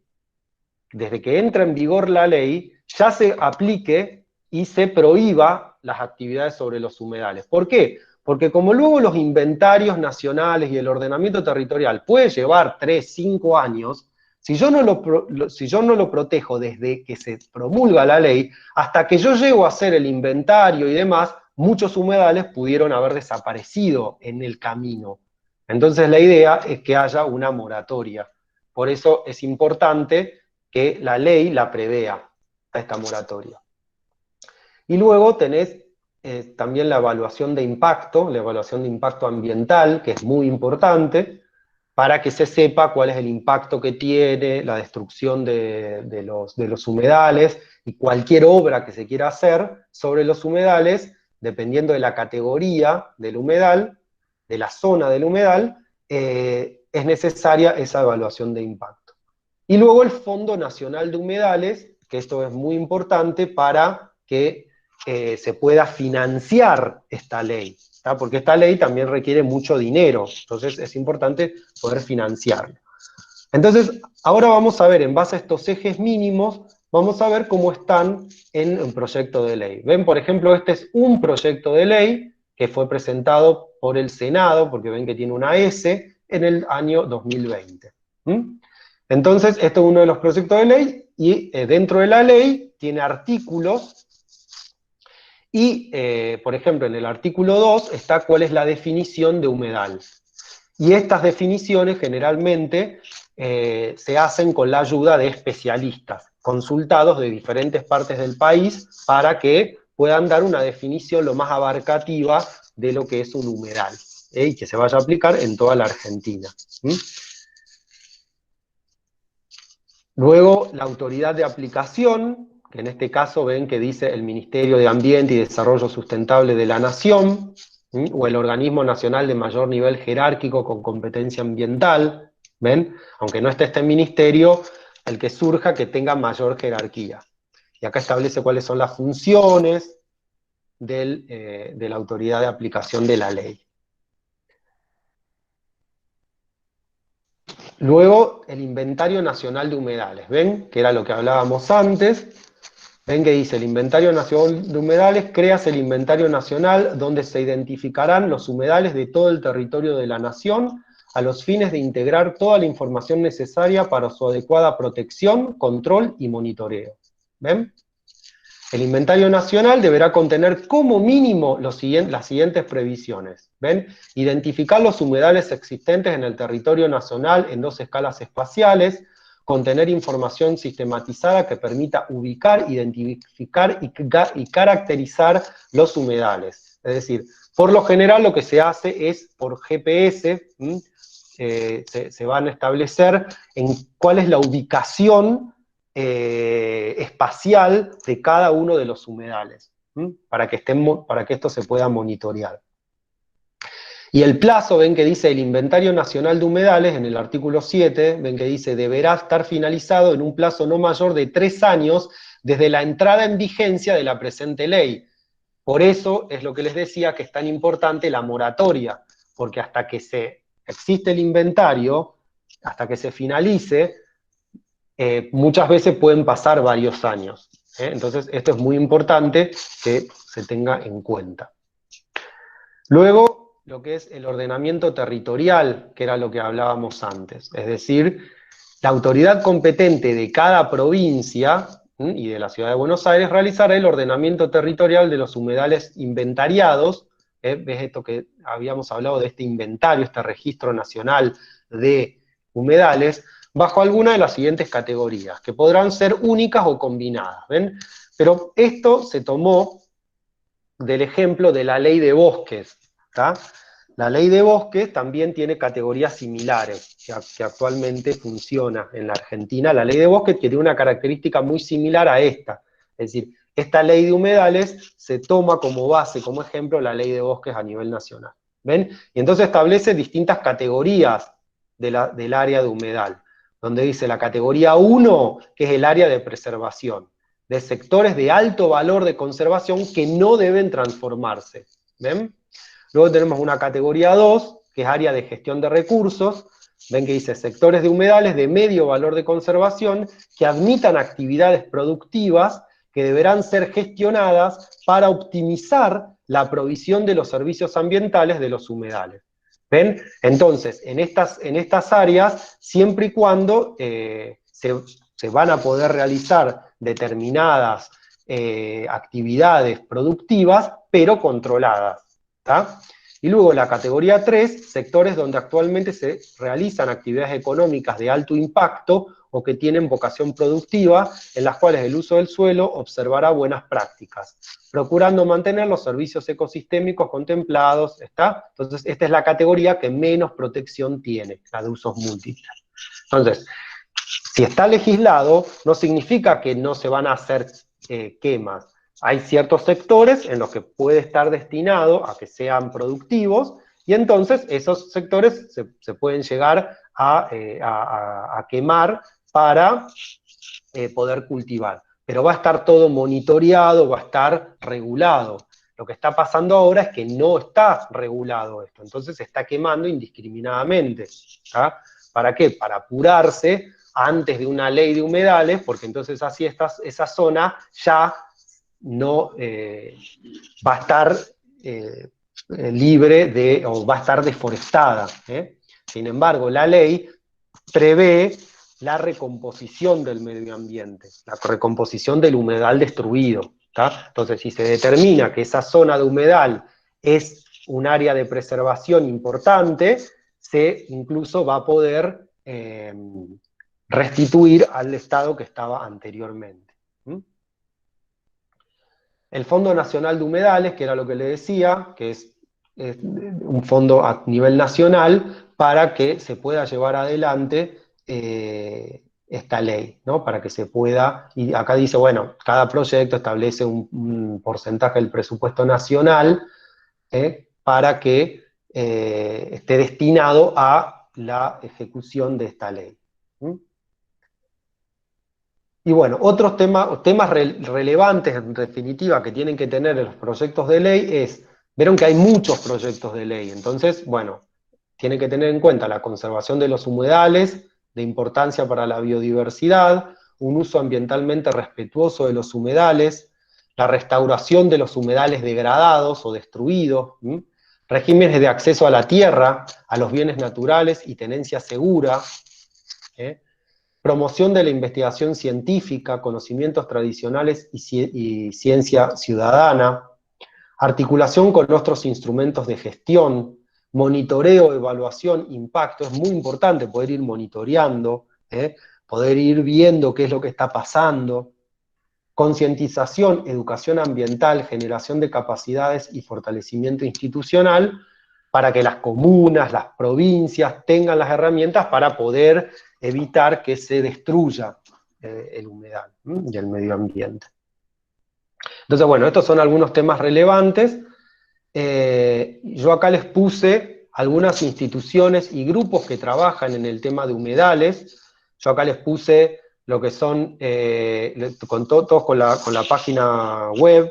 desde que entra en vigor la ley, ya se aplique y se prohíba las actividades sobre los humedales. ¿Por qué? Porque como luego los inventarios nacionales y el ordenamiento territorial puede llevar 3, 5 años, si yo no lo protejo desde que se promulga la ley, hasta que yo llego a hacer el inventario y demás, muchos humedales pudieron haber desaparecido en el camino. Entonces la idea es que haya una moratoria. Por eso es importante que la ley la prevea, esta moratoria. Y luego tenés también la evaluación de impacto ambiental, que es muy importante, para que se sepa cuál es el impacto que tiene la destrucción de los humedales, y cualquier obra que se quiera hacer sobre los humedales, dependiendo de la categoría del humedal, de la zona del humedal, es necesaria esa evaluación de impacto. Y luego el Fondo Nacional de Humedales, que esto es muy importante para que se pueda financiar esta ley, ¿tá? Porque esta ley también requiere mucho dinero, entonces es importante poder financiarla. Entonces, ahora vamos a ver, en base a estos ejes mínimos, vamos a ver cómo están en un proyecto de ley. Ven, por ejemplo, este es un proyecto de ley que fue presentado por el Senado, porque ven que tiene una S, en el año 2020. Entonces, esto es uno de los proyectos de ley, y dentro de la ley tiene artículos, y, por ejemplo, en el artículo 2 está cuál es la definición de humedal. Y estas definiciones generalmente se hacen con la ayuda de especialistas, consultados de diferentes partes del país, para que puedan dar una definición lo más abarcativa de lo que es un humedal, y que se vaya a aplicar en toda la Argentina. Luego, la autoridad de aplicación, que en este caso ven que dice el Ministerio de Ambiente y Desarrollo Sustentable de la Nación, o el organismo nacional de mayor nivel jerárquico con competencia ambiental, ¿ven? Aunque no esté este ministerio, el que surja que tenga mayor jerarquía. Y acá establece cuáles son las funciones de la autoridad de aplicación de la ley. Luego, el Inventario Nacional de Humedales, ¿ven? Que era lo que hablábamos antes. Ven que dice, el Inventario Nacional de Humedales, creas el Inventario Nacional donde se identificarán los humedales de todo el territorio de la nación a los fines de integrar toda la información necesaria para su adecuada protección, control y monitoreo. ¿Ven? El Inventario Nacional deberá contener como mínimo las siguientes previsiones. ¿Ven? Identificar los humedales existentes en el territorio nacional en 2 escalas espaciales, contener información sistematizada que permita ubicar, identificar y caracterizar los humedales. Es decir, por lo general lo que se hace es por GPS, se van a establecer en cuál es la ubicación espacial de cada uno de los humedales, para que esto se pueda monitorear. Y el plazo, ven que dice el Inventario Nacional de Humedales, en el artículo 7, ven que dice, deberá estar finalizado en un plazo no mayor de 3 años desde la entrada en vigencia de la presente ley. Por eso es lo que les decía que es tan importante la moratoria, porque hasta que existe el inventario, hasta que se finalice, muchas veces pueden pasar varios años. Entonces esto es muy importante que se tenga en cuenta. Luego, lo que es el ordenamiento territorial, que era lo que hablábamos antes. Es decir, la autoridad competente de cada provincia y de la Ciudad de Buenos Aires realizará el ordenamiento territorial de los humedales inventariados. ¿Ves esto que habíamos hablado de este inventario, este registro nacional de humedales, bajo alguna de las siguientes categorías, que podrán ser únicas o combinadas, ¿ven? Pero esto se tomó del ejemplo de la ley de bosques, ¿tá? La ley de bosques también tiene categorías similares, que actualmente funciona en la Argentina. La ley de bosques tiene una característica muy similar a esta, es decir, esta ley de humedales se toma como base, como ejemplo, la ley de bosques a nivel nacional, ¿ven? Y entonces establece distintas categorías del área de humedal, donde dice la categoría 1, que es el área de preservación, de sectores de alto valor de conservación que no deben transformarse, ¿ven? Luego tenemos una categoría 2, que es área de gestión de recursos, ven que dice sectores de humedales de medio valor de conservación que admitan actividades productivas que deberán ser gestionadas para optimizar la provisión de los servicios ambientales de los humedales. ¿Ven? Entonces, en estas áreas, siempre y cuando se van a poder realizar determinadas actividades productivas, pero controladas, ¿tá? Y luego la categoría 3, sectores donde actualmente se realizan actividades económicas de alto impacto o que tienen vocación productiva, en las cuales el uso del suelo observará buenas prácticas, procurando mantener los servicios ecosistémicos contemplados, ¿está? Entonces, esta es la categoría que menos protección tiene, la de usos múltiples. Entonces, si está legislado, no significa que no se van a hacer quemas. Hay ciertos sectores en los que puede estar destinado a que sean productivos, y entonces esos sectores se pueden llegar a quemar para poder cultivar. Pero va a estar todo monitoreado, va a estar regulado. Lo que está pasando ahora es que no está regulado esto, entonces se está quemando indiscriminadamente. ¿Tá? ¿Para qué? Para apurarse antes de una ley de humedales, porque entonces así esa zona ya no va a estar libre o va a estar deforestada. Sin embargo, la ley prevé la recomposición del medio ambiente, la recomposición del humedal destruido. ¿Tá? Entonces, si se determina que esa zona de humedal es un área de preservación importante, se incluso va a poder restituir al estado que estaba anteriormente. El Fondo Nacional de Humedales, que era lo que le decía, que es un fondo a nivel nacional para que se pueda llevar adelante esta ley, ¿no? Para que se pueda, y acá dice, bueno, cada proyecto establece un porcentaje del presupuesto nacional para que esté destinado a la ejecución de esta ley. Y bueno, otros temas relevantes, en definitiva, que tienen que tener los proyectos de ley vieron que hay muchos proyectos de ley, entonces, bueno, tienen que tener en cuenta la conservación de los humedales, de importancia para la biodiversidad, un uso ambientalmente respetuoso de los humedales, la restauración de los humedales degradados o destruidos, regímenes de acceso a la tierra, a los bienes naturales y tenencia segura, promoción de la investigación científica, conocimientos tradicionales y ciencia ciudadana, articulación con otros instrumentos de gestión, monitoreo, evaluación, impacto. Es muy importante poder ir monitoreando, poder ir viendo qué es lo que está pasando, concientización, educación ambiental, generación de capacidades y fortalecimiento institucional, para que las comunas, las provincias tengan las herramientas para poder evitar que se destruya el humedal y el medio ambiente. Entonces, bueno, estos son algunos temas relevantes. Yo acá les puse algunas instituciones y grupos que trabajan en el tema de humedales. Yo acá les puse lo que son, todos con la página web.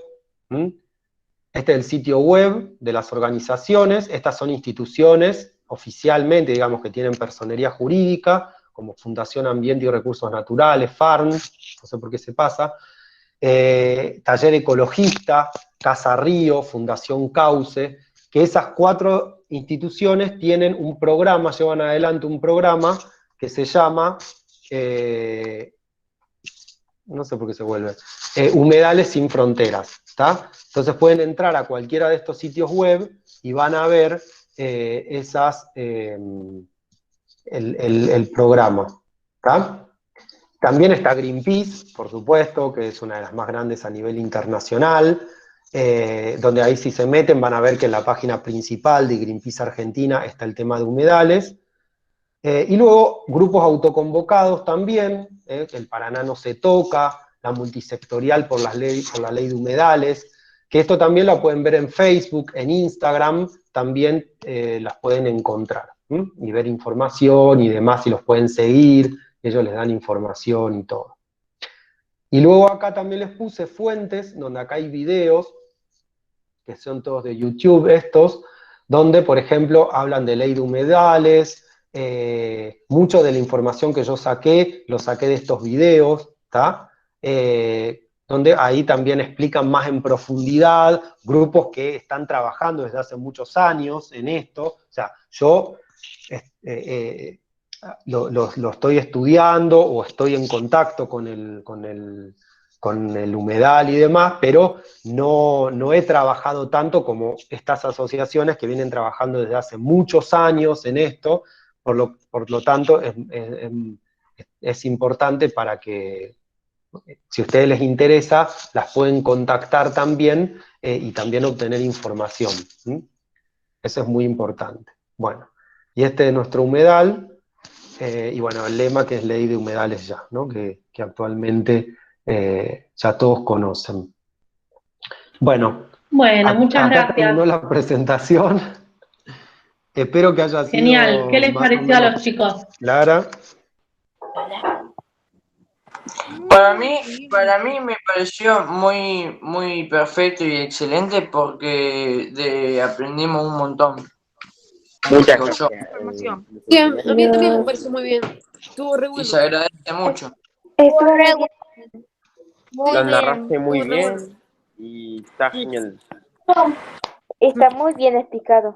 Este es el sitio web de las organizaciones. Estas son instituciones oficialmente, digamos, que tienen personería jurídica, como Fundación Ambiente y Recursos Naturales, FARN, no sé por qué se pasa, Taller Ecologista, Casa Río, Fundación Cauce, que esas 4 instituciones tienen un programa, llevan adelante un programa que se llama, no sé por qué se vuelve, Humedales Sin Fronteras, ¿está? Entonces pueden entrar a cualquiera de estos sitios web y van a ver el programa, ¿está? También está Greenpeace, por supuesto, que es una de las más grandes a nivel internacional, donde ahí si se meten van a ver que en la página principal de Greenpeace Argentina está el tema de humedales. Y luego grupos autoconvocados también, el Paraná no se toca, la multisectorial por la ley de humedales, que esto también lo pueden ver en Facebook, en Instagram, también las pueden encontrar, y ver información y demás, y los pueden seguir, ellos les dan información y todo. Y luego acá también les puse fuentes, donde acá hay videos, que son todos de YouTube estos, donde, por ejemplo, hablan de ley de humedales, mucho de la información que yo saqué, lo saqué de estos videos, ¿tá? Donde ahí también explican más en profundidad grupos que están trabajando desde hace muchos años en esto. O sea, yo lo estoy estudiando o estoy en contacto con el humedal y demás, pero no he trabajado tanto como estas asociaciones que vienen trabajando desde hace muchos años en esto, por lo tanto es importante para que, si a ustedes les interesa, las pueden contactar también y también obtener información. Eso es muy importante. Bueno, y este es nuestro humedal, y bueno, el lema que es Ley de Humedales Ya, ¿no? que actualmente ya todos conocen. Bueno, muchas acá gracias. terminó la presentación. Espero que haya sido Genial. ¿Qué les más o pareció a menos los chicos? clara. Para mí me pareció muy perfecto y excelente porque aprendimos un montón. Muchas Digo yo. gracias. Sí, a mí también me pareció muy bien. Estuvo re Y bueno. se agradece mucho. Estuvo Re muy bueno. Lo Muy bien. narraste muy Estuvo re bueno. bien y está genial. Está muy bien explicado.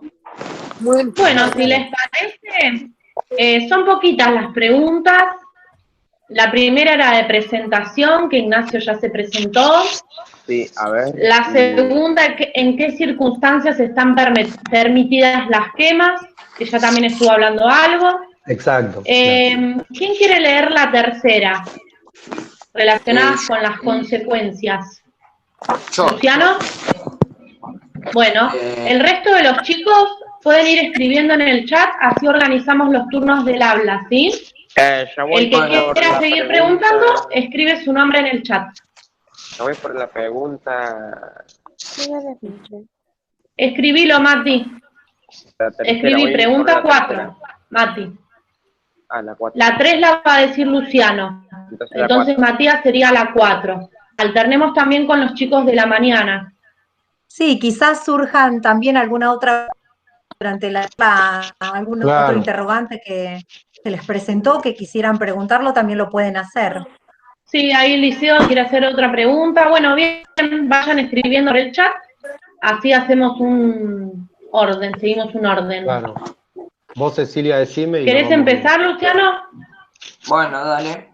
Muy Bueno, si les parece, son poquitas las preguntas. La primera era de presentación, que Ignacio ya se presentó. Sí, a ver. La segunda, ¿en qué circunstancias están permitidas las quemas? Que ya también estuvo hablando algo. Exacto. ¿Quién quiere leer la tercera? Relacionadas con las consecuencias. ¿Luciano? Bueno, el resto de los chicos pueden ir escribiendo en el chat, así organizamos los turnos del habla, ¿sí? Ya voy El que por quiera la seguir pregunta. preguntando, escribe su nombre en el chat. Ya voy por la pregunta. Escribilo, Mati. La tercera, Escribí voy por pregunta la 4, tercera. Mati. Ah, la 4. La 3 la va a decir Luciano. Entonces la Entonces 4. Matías sería la 4. Alternemos también con los chicos de la mañana. Sí, quizás surjan también alguna otra durante algún Claro. otro interrogante que se les presentó, que quisieran preguntarlo, también lo pueden hacer. Sí, ahí Liceo quiere hacer otra pregunta. Bueno, bien, vayan escribiendo en el chat, así hacemos un orden, seguimos un orden. Claro. Vos, Cecilia, decime. ¿Querés empezar, Luciano? Bueno, dale.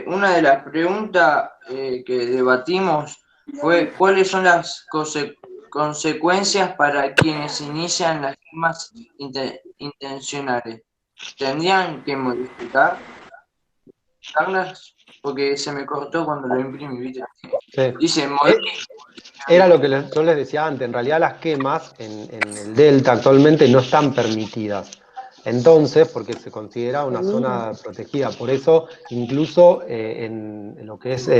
Una de las preguntas que debatimos fue ¿cuáles son las consecuencias para quienes inician las quemas intencionales? ¿Tendrían que modificarlas? Porque se me cortó cuando lo imprimí, ¿viste? Sí. Dice, Era lo que yo les decía antes, en realidad las quemas en el Delta actualmente no están permitidas. Entonces, porque se considera una zona protegida, por eso incluso en lo que es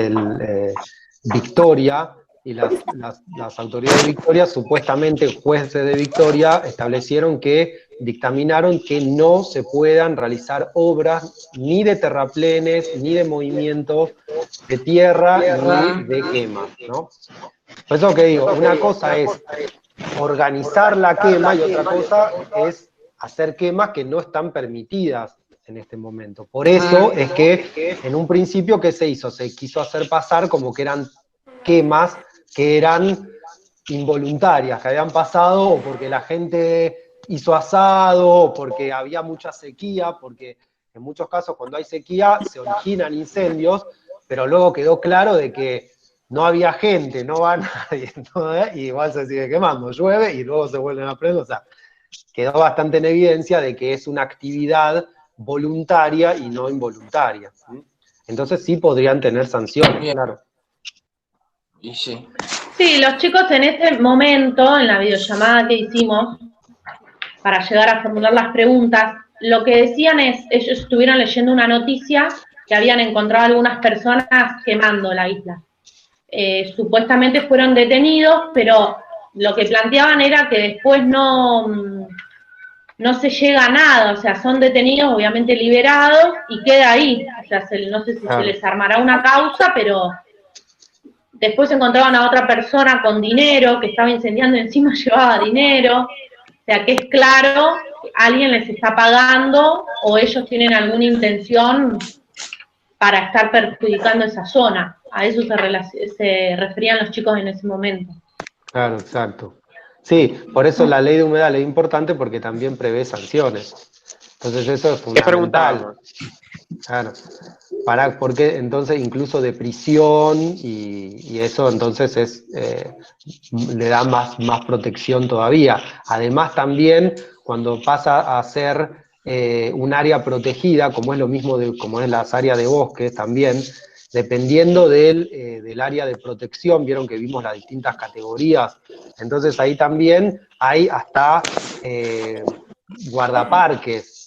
Victoria y las autoridades de Victoria, supuestamente jueces de Victoria establecieron dictaminaron que no se puedan realizar obras ni de terraplenes, ni de movimientos de tierra, ni de quemas, ¿no? Por eso que digo, una cosa es organizar la quema y otra cosa es hacer quemas que no están permitidas en este momento. Por eso es que en un principio, ¿qué se hizo? Se quiso hacer pasar como que eran quemas que eran involuntarias, que habían pasado o porque la gente hizo asado, o porque había mucha sequía, porque en muchos casos cuando hay sequía se originan incendios, pero luego quedó claro de que no había gente, no va nadie, ¿no? Y igual se sigue quemando, llueve y luego se vuelven a prender, o sea, quedó bastante en evidencia de que es una actividad voluntaria y no involuntaria. Entonces sí podrían tener sanciones, claro. Y sí. Sí, los chicos en este momento, en la videollamada que hicimos, para llegar a formular las preguntas, lo que decían es, ellos estuvieron leyendo una noticia que habían encontrado algunas personas quemando la isla. Supuestamente fueron detenidos, pero lo que planteaban era que después no se llega a nada, o sea, son detenidos, obviamente liberados, y queda ahí. O sea, no sé si se les armará una causa, pero después encontraban a otra persona con dinero, que estaba incendiando encima, llevaba dinero. O sea, que es claro, alguien les está pagando o ellos tienen alguna intención para estar perjudicando esa zona. A eso se referían los chicos en ese momento. Claro, exacto. Sí, por eso la ley de humedal es importante porque también prevé sanciones. Entonces eso es ¿Qué fundamental. preguntábamos? Claro. Porque entonces incluso de prisión y eso entonces le da más protección todavía. Además también cuando pasa a ser un área protegida, como es lo mismo como es las áreas de bosques también, dependiendo del área de protección, vieron que vimos las distintas categorías, entonces ahí también hay hasta guardaparques.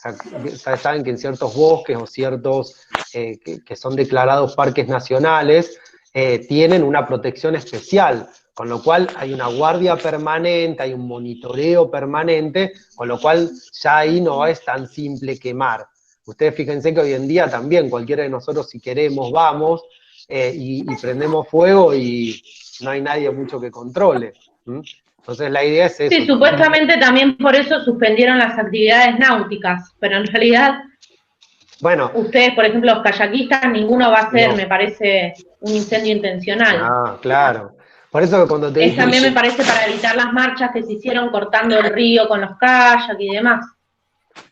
O sea, saben que en ciertos bosques o ciertos que son declarados parques nacionales tienen una protección especial, con lo cual hay una guardia permanente, hay un monitoreo permanente, con lo cual ya ahí no es tan simple quemar. Ustedes fíjense que hoy en día también cualquiera de nosotros si queremos vamos y prendemos fuego y no hay nadie mucho que controle. Entonces la idea es eso. Sí, supuestamente también por eso suspendieron las actividades náuticas, pero en realidad, bueno, ustedes, por ejemplo, los kayakistas, ninguno va a ser, no. Me parece, un incendio intencional. Ah, claro. Por eso cuando te dicen... También me parece para evitar las marchas que se hicieron cortando el río con los kayak y demás.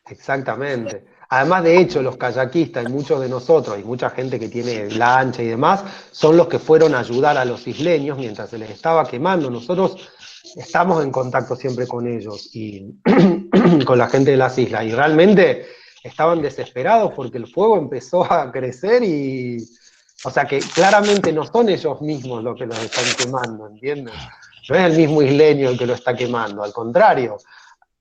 Exactamente. Además, de hecho, los kayakistas y muchos de nosotros, y mucha gente que tiene lancha y demás, son los que fueron a ayudar a los isleños mientras se les estaba quemando. Nosotros estamos en contacto siempre con ellos y con la gente de las islas, y realmente estaban desesperados porque el fuego empezó a crecer y... O sea que claramente no son ellos mismos los que los están quemando, ¿entiendes? No es el mismo isleño el que lo está quemando, al contrario.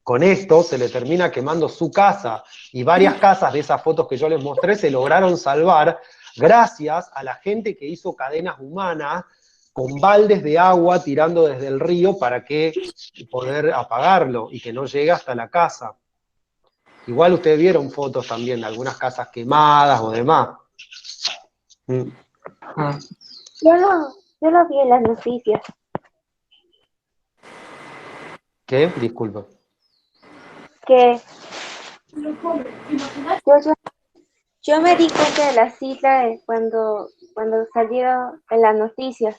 Con esto se le termina quemando su casa, y varias casas de esas fotos que yo les mostré se lograron salvar gracias a la gente que hizo cadenas humanas con baldes de agua tirando desde el río para que poder apagarlo y que no llegue hasta la casa. Igual ustedes vieron fotos también de algunas casas quemadas o demás. Yo lo vi en las noticias. ¿Qué? Disculpa. Que yo me di cuenta de las islas cuando salieron en las noticias.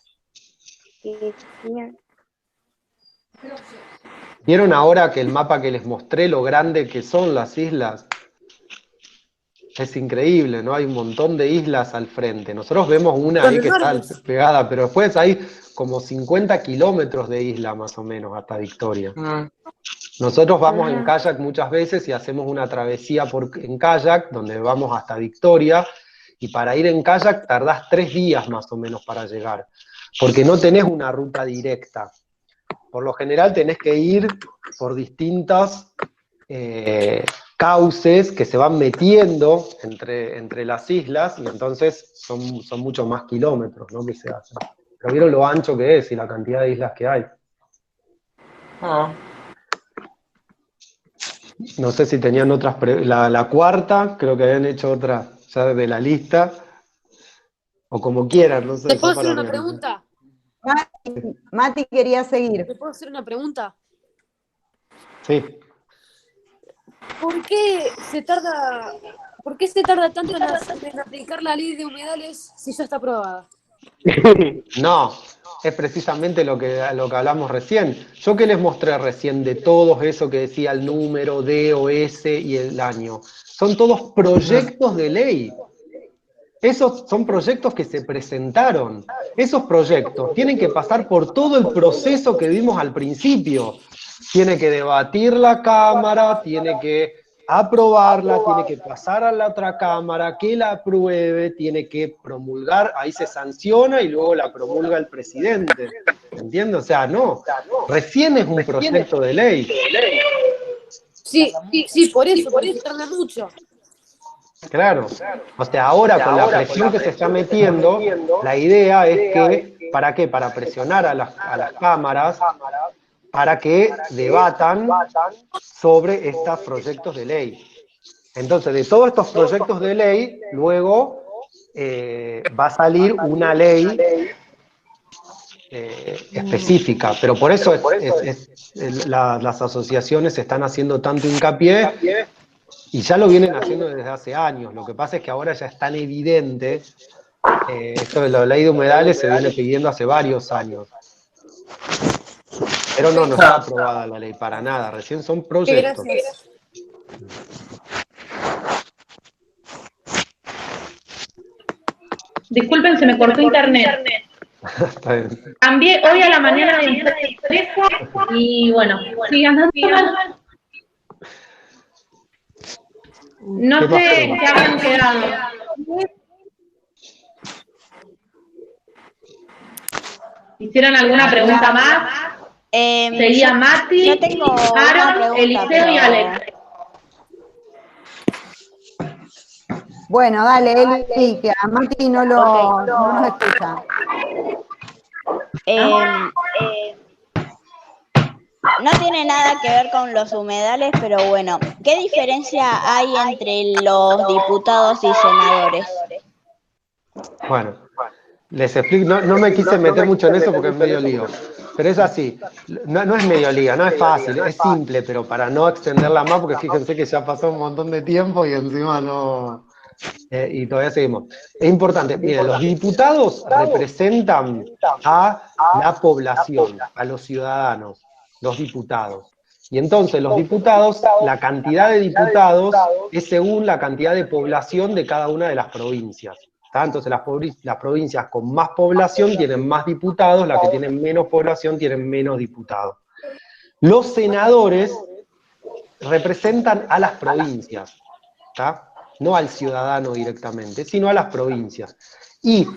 ¿Vieron ahora que el mapa que les mostré, lo grande que son las islas? Es increíble, ¿no? Hay un montón de islas al frente. Nosotros vemos una ahí que está pegada, pero después hay como 50 kilómetros de isla más o menos hasta Victoria. Nosotros vamos en kayak muchas veces y hacemos una travesía en kayak, donde vamos hasta Victoria, y para ir en kayak tardás 3 días más o menos para llegar, porque no tenés una ruta directa. Por lo general tenés que ir por distintas cauces que se van metiendo entre las islas, y entonces son muchos más kilómetros, ¿no?, que se hacen. Pero vieron lo ancho que es y la cantidad de islas que hay. No sé si tenían otras la cuarta, creo que habían hecho otra ya de la lista, o como quieran, no sé. ¿Te puedo hacer una pregunta? Mati quería seguir. ¿Te puedo hacer una pregunta? Sí. ¿Por qué se tarda tanto en aplicar la ley de humedales si ya está aprobada? No, es precisamente lo que hablamos recién. Yo que les mostré recién de todos eso que decía el número, D o S y el año. Son todos proyectos de ley. Esos son proyectos que se presentaron. Esos proyectos tienen que pasar por todo el proceso que vimos al principio. Tiene que debatir la Cámara, tiene que aprobarla, tiene que pasar a la otra Cámara, que la apruebe, tiene que promulgar, ahí se sanciona y luego la promulga el presidente. ¿Entiendes? O sea, no, recién es un proyecto de ley. Sí, por eso se tarda mucho. Claro. O sea, ahora con la presión que se está metiendo, la idea es que, ¿para qué? Para presionar a las cámaras para que debatan sobre estos proyectos de ley. Entonces, de todos estos proyectos de ley, luego va a salir una ley específica, pero por eso las asociaciones están haciendo tanto hincapié y ya lo vienen haciendo desde hace años. Lo que pasa es que ahora ya es tan evidente, esto de la ley de humedales se viene pidiendo hace varios años. Pero no está aprobada la ley para nada, recién son proyectos. Gracias. Disculpen, se me cortó internet. Está bien. Cambié hoy a la mañana de empresa y bueno, sigue andando mal. No sé en qué habían quedado. ¿Hicieron alguna pregunta más? Seguía Mati, yo tengo Aaron, pregunta, Eliseo y Alex. Bueno, dale, Eli, que a Mati no lo escucha. No tiene nada que ver con los humedales, pero bueno, ¿qué diferencia hay entre los diputados y senadores? Bueno, les explico, no me quise meter mucho en eso porque es medio lío, pero es así, no es medio lío, no es fácil, es simple, pero para no extenderla más, porque fíjense que ya pasó un montón de tiempo y encima no... y todavía seguimos. Es importante, miren, los diputados representan a la población, a los ciudadanos, los diputados. Y entonces los diputados, la cantidad de diputados es según la cantidad de población de cada una de las provincias. ¿Tá? Entonces las provincias con más población tienen más diputados, las que tienen menos población tienen menos diputados. Los senadores representan a las provincias, ¿tá? No al ciudadano directamente, sino a las provincias. Y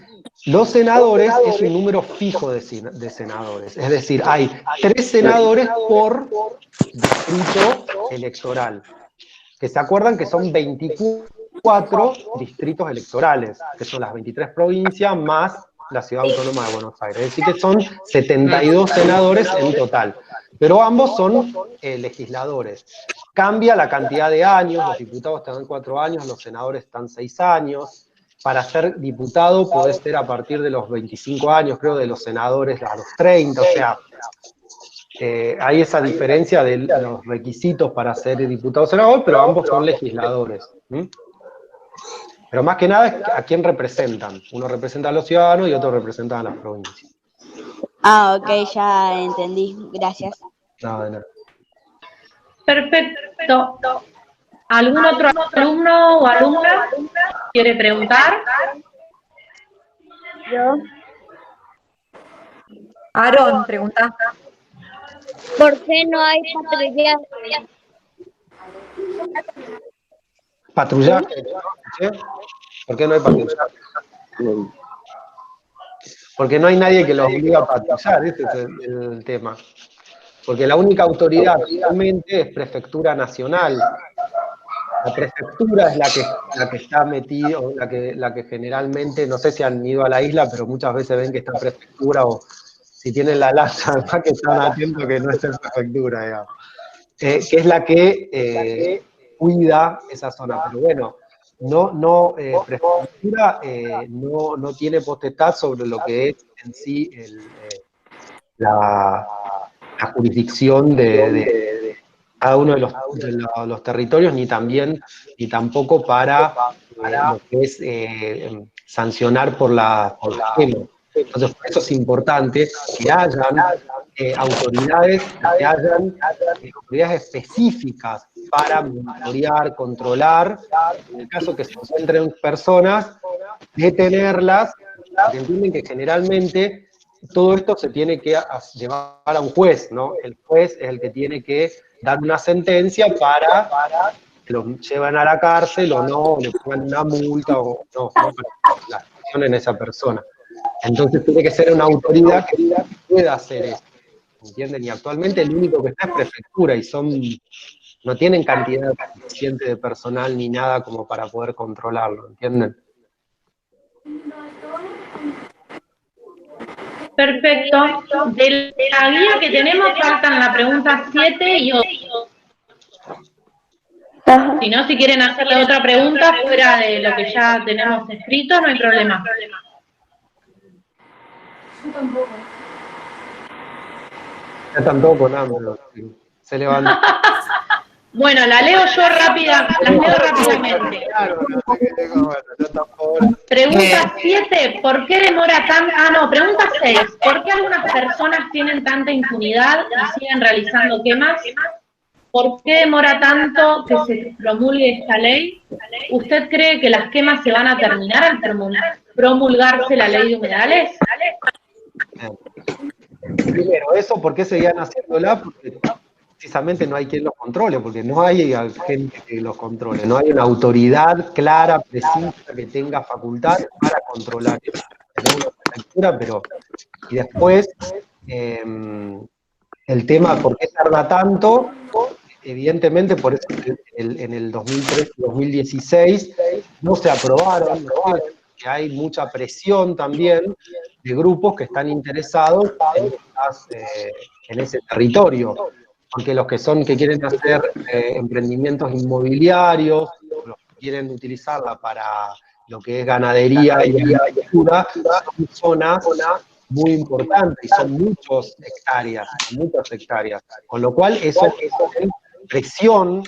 los senadores es un número fijo de senadores, es decir, hay 3 senadores por distrito electoral, que se acuerdan que son 24 distritos electorales, que son las 23 provincias más la Ciudad Autónoma de Buenos Aires, es decir que son 72 senadores en total, pero ambos son legisladores. Cambia la cantidad de años, los diputados están 4 años, los senadores están 6 años. Para ser diputado podés ser a partir de los 25 años, creo, de los senadores a los 30, o sea, hay esa diferencia de los requisitos para ser diputado o senador, pero ambos son legisladores. Pero más que nada es a quién representan. Uno representa a los ciudadanos y otro representa a las provincias. Ah, ok, ya entendí. Gracias. Nada de nada. Perfecto. ¿Algún otro alumno o alumna quiere preguntar? Yo. Aaron, pregunta. ¿Por qué no hay patrullaje? ¿Patrullaje? ¿Por qué no hay patrullaje? Porque no hay nadie que los obliga a patrullar, ese es el tema. Porque la única autoridad realmente es Prefectura Nacional. La prefectura es la que está metida, o la que generalmente, no sé si han ido a la isla, pero muchas veces ven que está prefectura, o si tienen la lancha, además que están atentos que no esté en prefectura, digamos. Que es la que cuida esa zona. Pero bueno, prefectura no tiene potestad sobre lo que es en sí la jurisdicción de cada uno de los territorios, ni tampoco para lo que es sancionar por la quema. Entonces, por eso es importante que hayan autoridades específicas para monitorear, controlar, en el caso que se encuentren personas, detenerlas, porque entienden que generalmente todo esto se tiene que llevar a un juez, ¿no? El juez es el que tiene que dar una sentencia para que los lleven a la cárcel o no, le pongan una multa o no, para la sancionen a esa persona. Entonces tiene que ser una autoridad que pueda hacer eso, ¿entienden? Y actualmente el único que está es prefectura y no tienen cantidad suficiente de personal ni nada como para poder controlarlo, ¿entienden? Perfecto. De la guía que tenemos faltan la pregunta 7 y 8. Si no, si quieren hacerle otra pregunta fuera de lo que ya tenemos escrito, no hay problema. Ya están todos con hambre. Se levantó. Bueno, la leo yo rápidamente. Pregunta 7, ¿por qué demora tanto? Pregunta 6, ¿por qué algunas personas tienen tanta impunidad y siguen realizando quemas? ¿Por qué demora tanto que se promulgue esta ley? ¿Usted cree que las quemas se van a terminar al promulgarse la ley de humedales? Primero, eso, ¿por qué seguían haciéndola? Porque precisamente no hay quien los controle, porque no hay gente que los controle, no hay una autoridad clara, precisa, que tenga facultad para controlar eso. Tenemos una lectura, pero... Y después, el tema, ¿por qué tarda tanto? Evidentemente, por eso en el 2013 y 2016 no se aprobaron, ¿no? Que hay mucha presión también de grupos que están interesados en ese territorio. Porque los que quieren hacer emprendimientos inmobiliarios, los que quieren utilizarla para lo que es ganadería y agricultura, son zonas muy importantes y son muchas hectáreas. Con lo cual, eso es presión,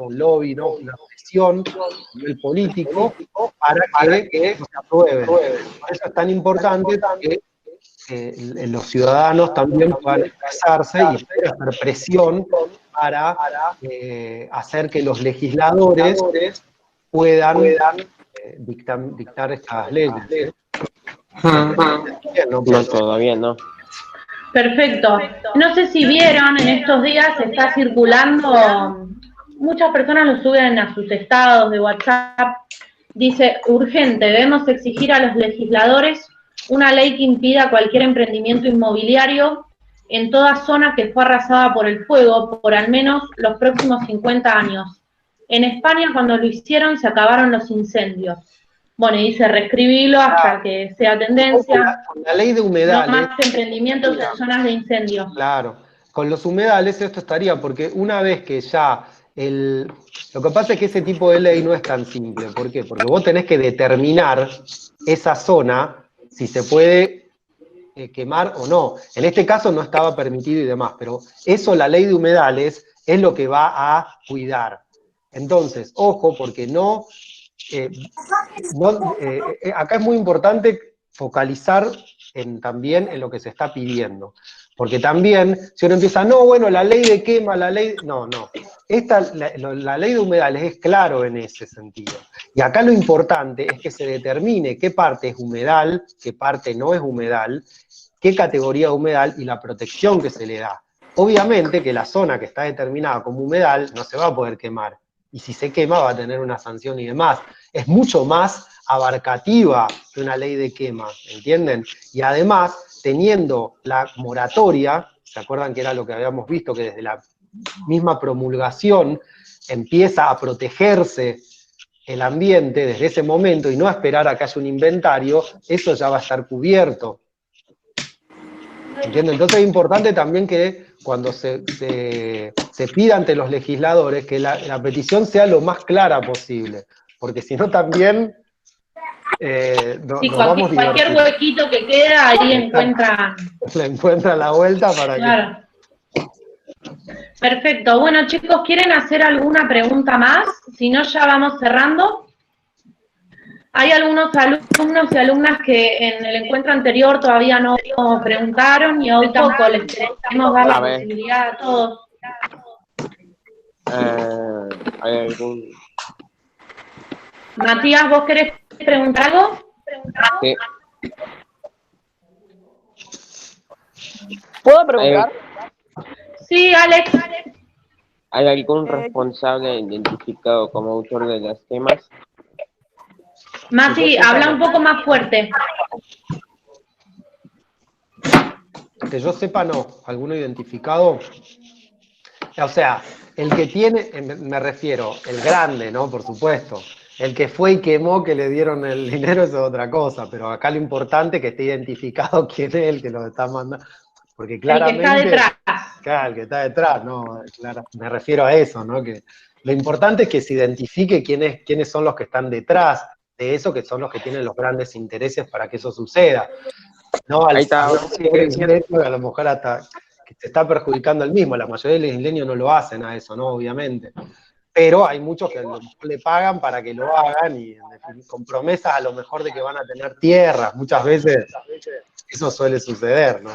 un lobby, ¿no? Una presión a nivel político para que se aprueben. Por eso es tan importante que los ciudadanos también puedan expresarse y hacer presión para hacer que los legisladores puedan dictar estas leyes. No, todavía no. Perfecto. No sé si vieron, en estos días está circulando, muchas personas lo suben a sus estados de WhatsApp, dice, urgente, debemos exigir a los legisladores una ley que impida cualquier emprendimiento inmobiliario en toda zona que fue arrasada por el fuego por al menos los próximos 50 años. En España, cuando lo hicieron, se acabaron los incendios. Bueno, y dice, reescribilo hasta que sea tendencia. Con la ley de humedales. No más emprendimientos en zonas de incendio. Claro, con los humedales esto estaría, porque una vez que ya lo que pasa es que ese tipo de ley no es tan simple. ¿Por qué? Porque vos tenés que determinar esa zona, si se puede quemar o no. En este caso no estaba permitido y demás, pero eso, la ley de humedales, es lo que va a cuidar. Entonces, ojo, porque acá es muy importante focalizar también en lo que se está pidiendo. Porque también, si uno empieza, no, bueno, la ley de quema, la ley... No. La ley de humedales es claro en ese sentido. Y acá lo importante es que se determine qué parte es humedal, qué parte no es humedal, qué categoría de humedal y la protección que se le da. Obviamente que la zona que está determinada como humedal no se va a poder quemar. Y si se quema va a tener una sanción y demás. Es mucho más abarcativa que una ley de quema, ¿entienden? Y además, teniendo la moratoria, ¿se acuerdan que era lo que habíamos visto? Que desde la misma promulgación empieza a protegerse el ambiente desde ese momento y no a esperar a que haya un inventario, eso ya va a estar cubierto. ¿Entienden? Entonces es importante también que cuando se pida ante los legisladores que la petición sea lo más clara posible, porque si no también cualquier huequito que queda, ahí encuentra la vuelta para claro. Perfecto. Bueno, chicos, ¿quieren hacer alguna pregunta más? Si no, ya vamos cerrando. Hay algunos alumnos y alumnas que en el encuentro anterior todavía no preguntaron y hoy tampoco les queremos dar la posibilidad a todos. ¿Hay algún...? Matías, ¿vos querés preguntar algo? Sí. ¿Puedo preguntar? Sí, Alex. ¿Hay algún responsable identificado como autor de las quemas? Mati, habla un poco más fuerte. Que yo sepa, no. ¿Alguno identificado? O sea, el que tiene, me refiero, el grande, ¿no? Por supuesto. El que fue y quemó, que le dieron el dinero, eso es otra cosa. Pero acá lo importante es que esté identificado quién es el que lo está mandando. Porque claramente... El que está detrás. Claro, el que está detrás, ¿no? Claro, me refiero a eso, ¿no? Que lo importante es que se identifique quiénes son los que están detrás de eso, que son los que tienen los grandes intereses para que eso suceda. No, a lo mejor hasta que se está perjudicando el mismo. La mayoría de los isleños no lo hacen a eso, ¿no? Obviamente. Pero hay muchos que a lo mejor le pagan para que lo hagan y con promesas a lo mejor de que van a tener tierras. Muchas veces eso suele suceder, ¿no?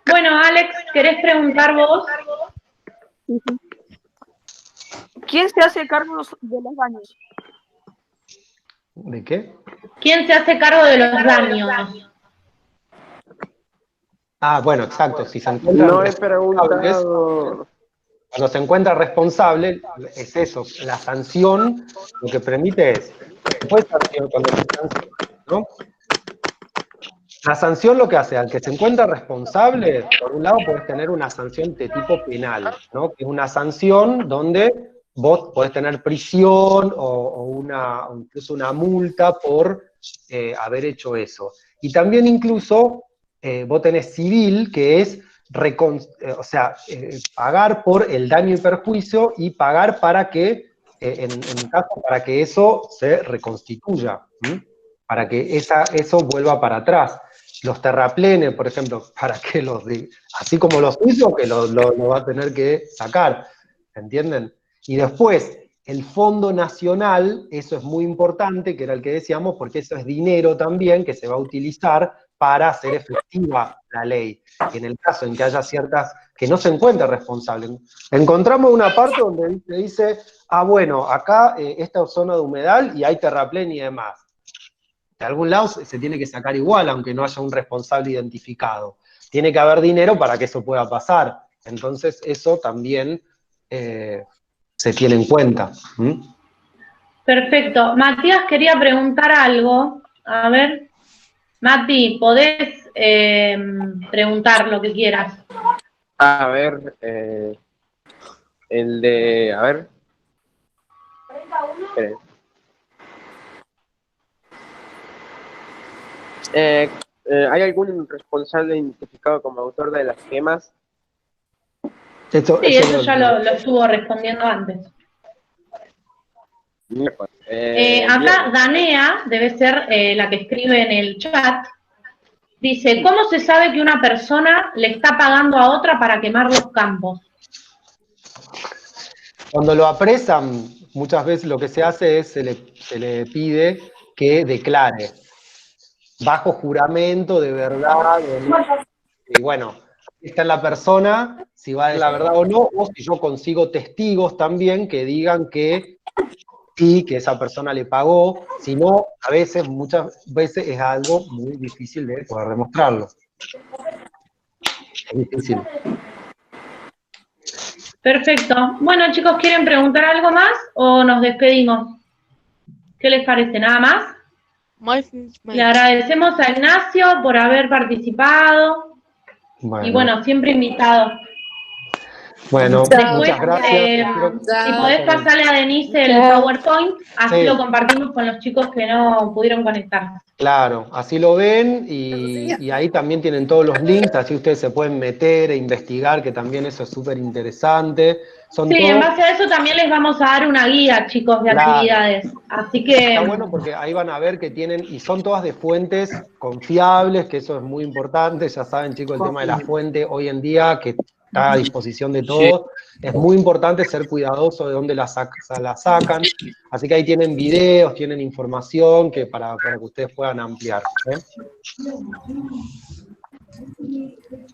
Bueno, Alex, ¿querés preguntar vos? ¿Quién se hace cargo de los daños? ¿De qué? ¿Quién se hace cargo de los daños? Ah, bueno, exacto. Si se encuentran No he responsables, preguntado. cuando se encuentra responsable, es eso. La sanción lo que permite es, después cuando se sanciona, ¿no? La sanción lo que hace, al que se encuentra responsable, por un lado podés tener una sanción de tipo penal, ¿no? Que es una sanción donde vos podés tener prisión o incluso una multa por haber hecho eso. Y también incluso vos tenés civil, que es pagar por el daño y perjuicio y pagar para que, en caso, para que eso se reconstituya, ¿sí? Para que eso vuelva para atrás. Los terraplenes, por ejemplo, para que así como los hizo, que lo va a tener que sacar, ¿entienden? Y después, el Fondo Nacional, eso es muy importante, que era el que decíamos, porque eso es dinero también que se va a utilizar para hacer efectiva la ley. Y en el caso en que haya ciertas, que no se encuentre responsable. Encontramos una parte donde dice, bueno, acá esta zona de humedal y hay terraplén y demás. De algún lado se tiene que sacar igual, aunque no haya un responsable identificado. Tiene que haber dinero para que eso pueda pasar. Entonces eso también se tiene en cuenta. Perfecto. Matías quería preguntar algo. A ver. Mati, podés preguntar lo que quieras. A ver, el de, a ver. Esperen. ¿Hay algún responsable identificado como autor de las quemas? Sí, eso ya lo estuvo respondiendo antes. Acá Danea, debe ser la que escribe en el chat, dice, ¿cómo se sabe que una persona le está pagando a otra para quemar los campos? Cuando lo apresan, muchas veces lo que se hace es, se le pide que declare, bajo juramento de verdad, y bueno, está en la persona, si va a decir la verdad o no, o si yo consigo testigos también que digan que sí, que esa persona le pagó, si no, muchas veces es algo muy difícil de poder demostrarlo. Es difícil. Perfecto. Bueno, chicos, ¿quieren preguntar algo más o nos despedimos? ¿Qué les parece? ¿Nada más? Le agradecemos a Ignacio por haber participado. Bueno. Y bueno, siempre invitado. Bueno, después, muchas gracias. Si podés pasarle a Denise el PowerPoint, así lo compartimos con los chicos que no pudieron conectar. Claro, así lo ven y ahí también tienen todos los links, así ustedes se pueden meter e investigar, que también eso es súper interesante. En base a eso también les vamos a dar una guía, chicos, de actividades. Así que... Está bueno porque ahí van a ver que tienen, y son todas de fuentes confiables, que eso es muy importante. Ya saben, chicos, el tema de la fuente hoy en día, que está a disposición de todos. Es muy importante ser cuidadoso de dónde la sacan. Así que ahí tienen videos, tienen información para que ustedes puedan ampliar.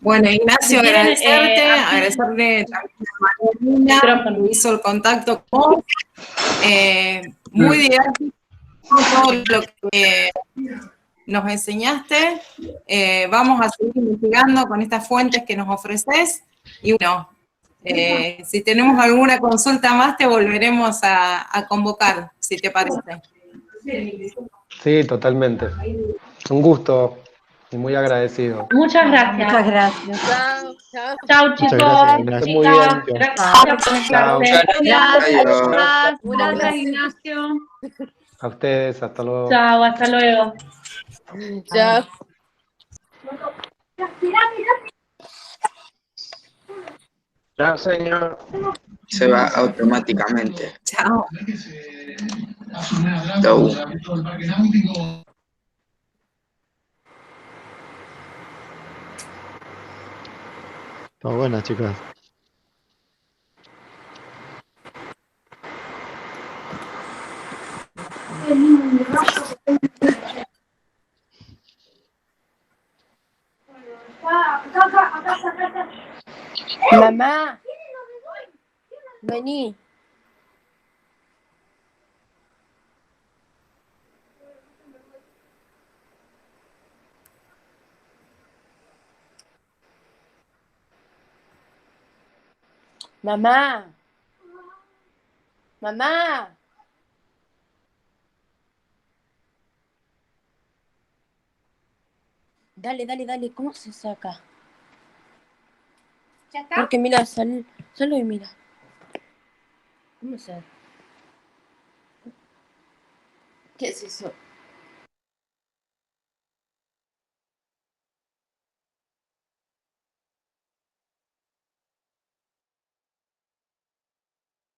Bueno, Ignacio, agradecerle también a Marina, que hizo el contacto con vos. Muy didáctico todo lo que nos enseñaste. Vamos a seguir investigando con estas fuentes que nos ofreces. Y bueno, si tenemos alguna consulta más, te volveremos a convocar, si te parece. Sí, totalmente. Un gusto y muy agradecido. Muchas gracias. Muchas gracias. Chao, chicos. Muy bien. Gracias, Ignacio. A ustedes, hasta luego. Chao, hasta luego. Chao. Chao, señor. Se va automáticamente. Chao. Chau. Está buena, chicas. Mamá, vení. Mamá, mamá. Dale, dale, dale, ¿cómo se saca? ¿Ya está? Porque mira, solo y mira. ¿Cómo se? ¿Qué es eso?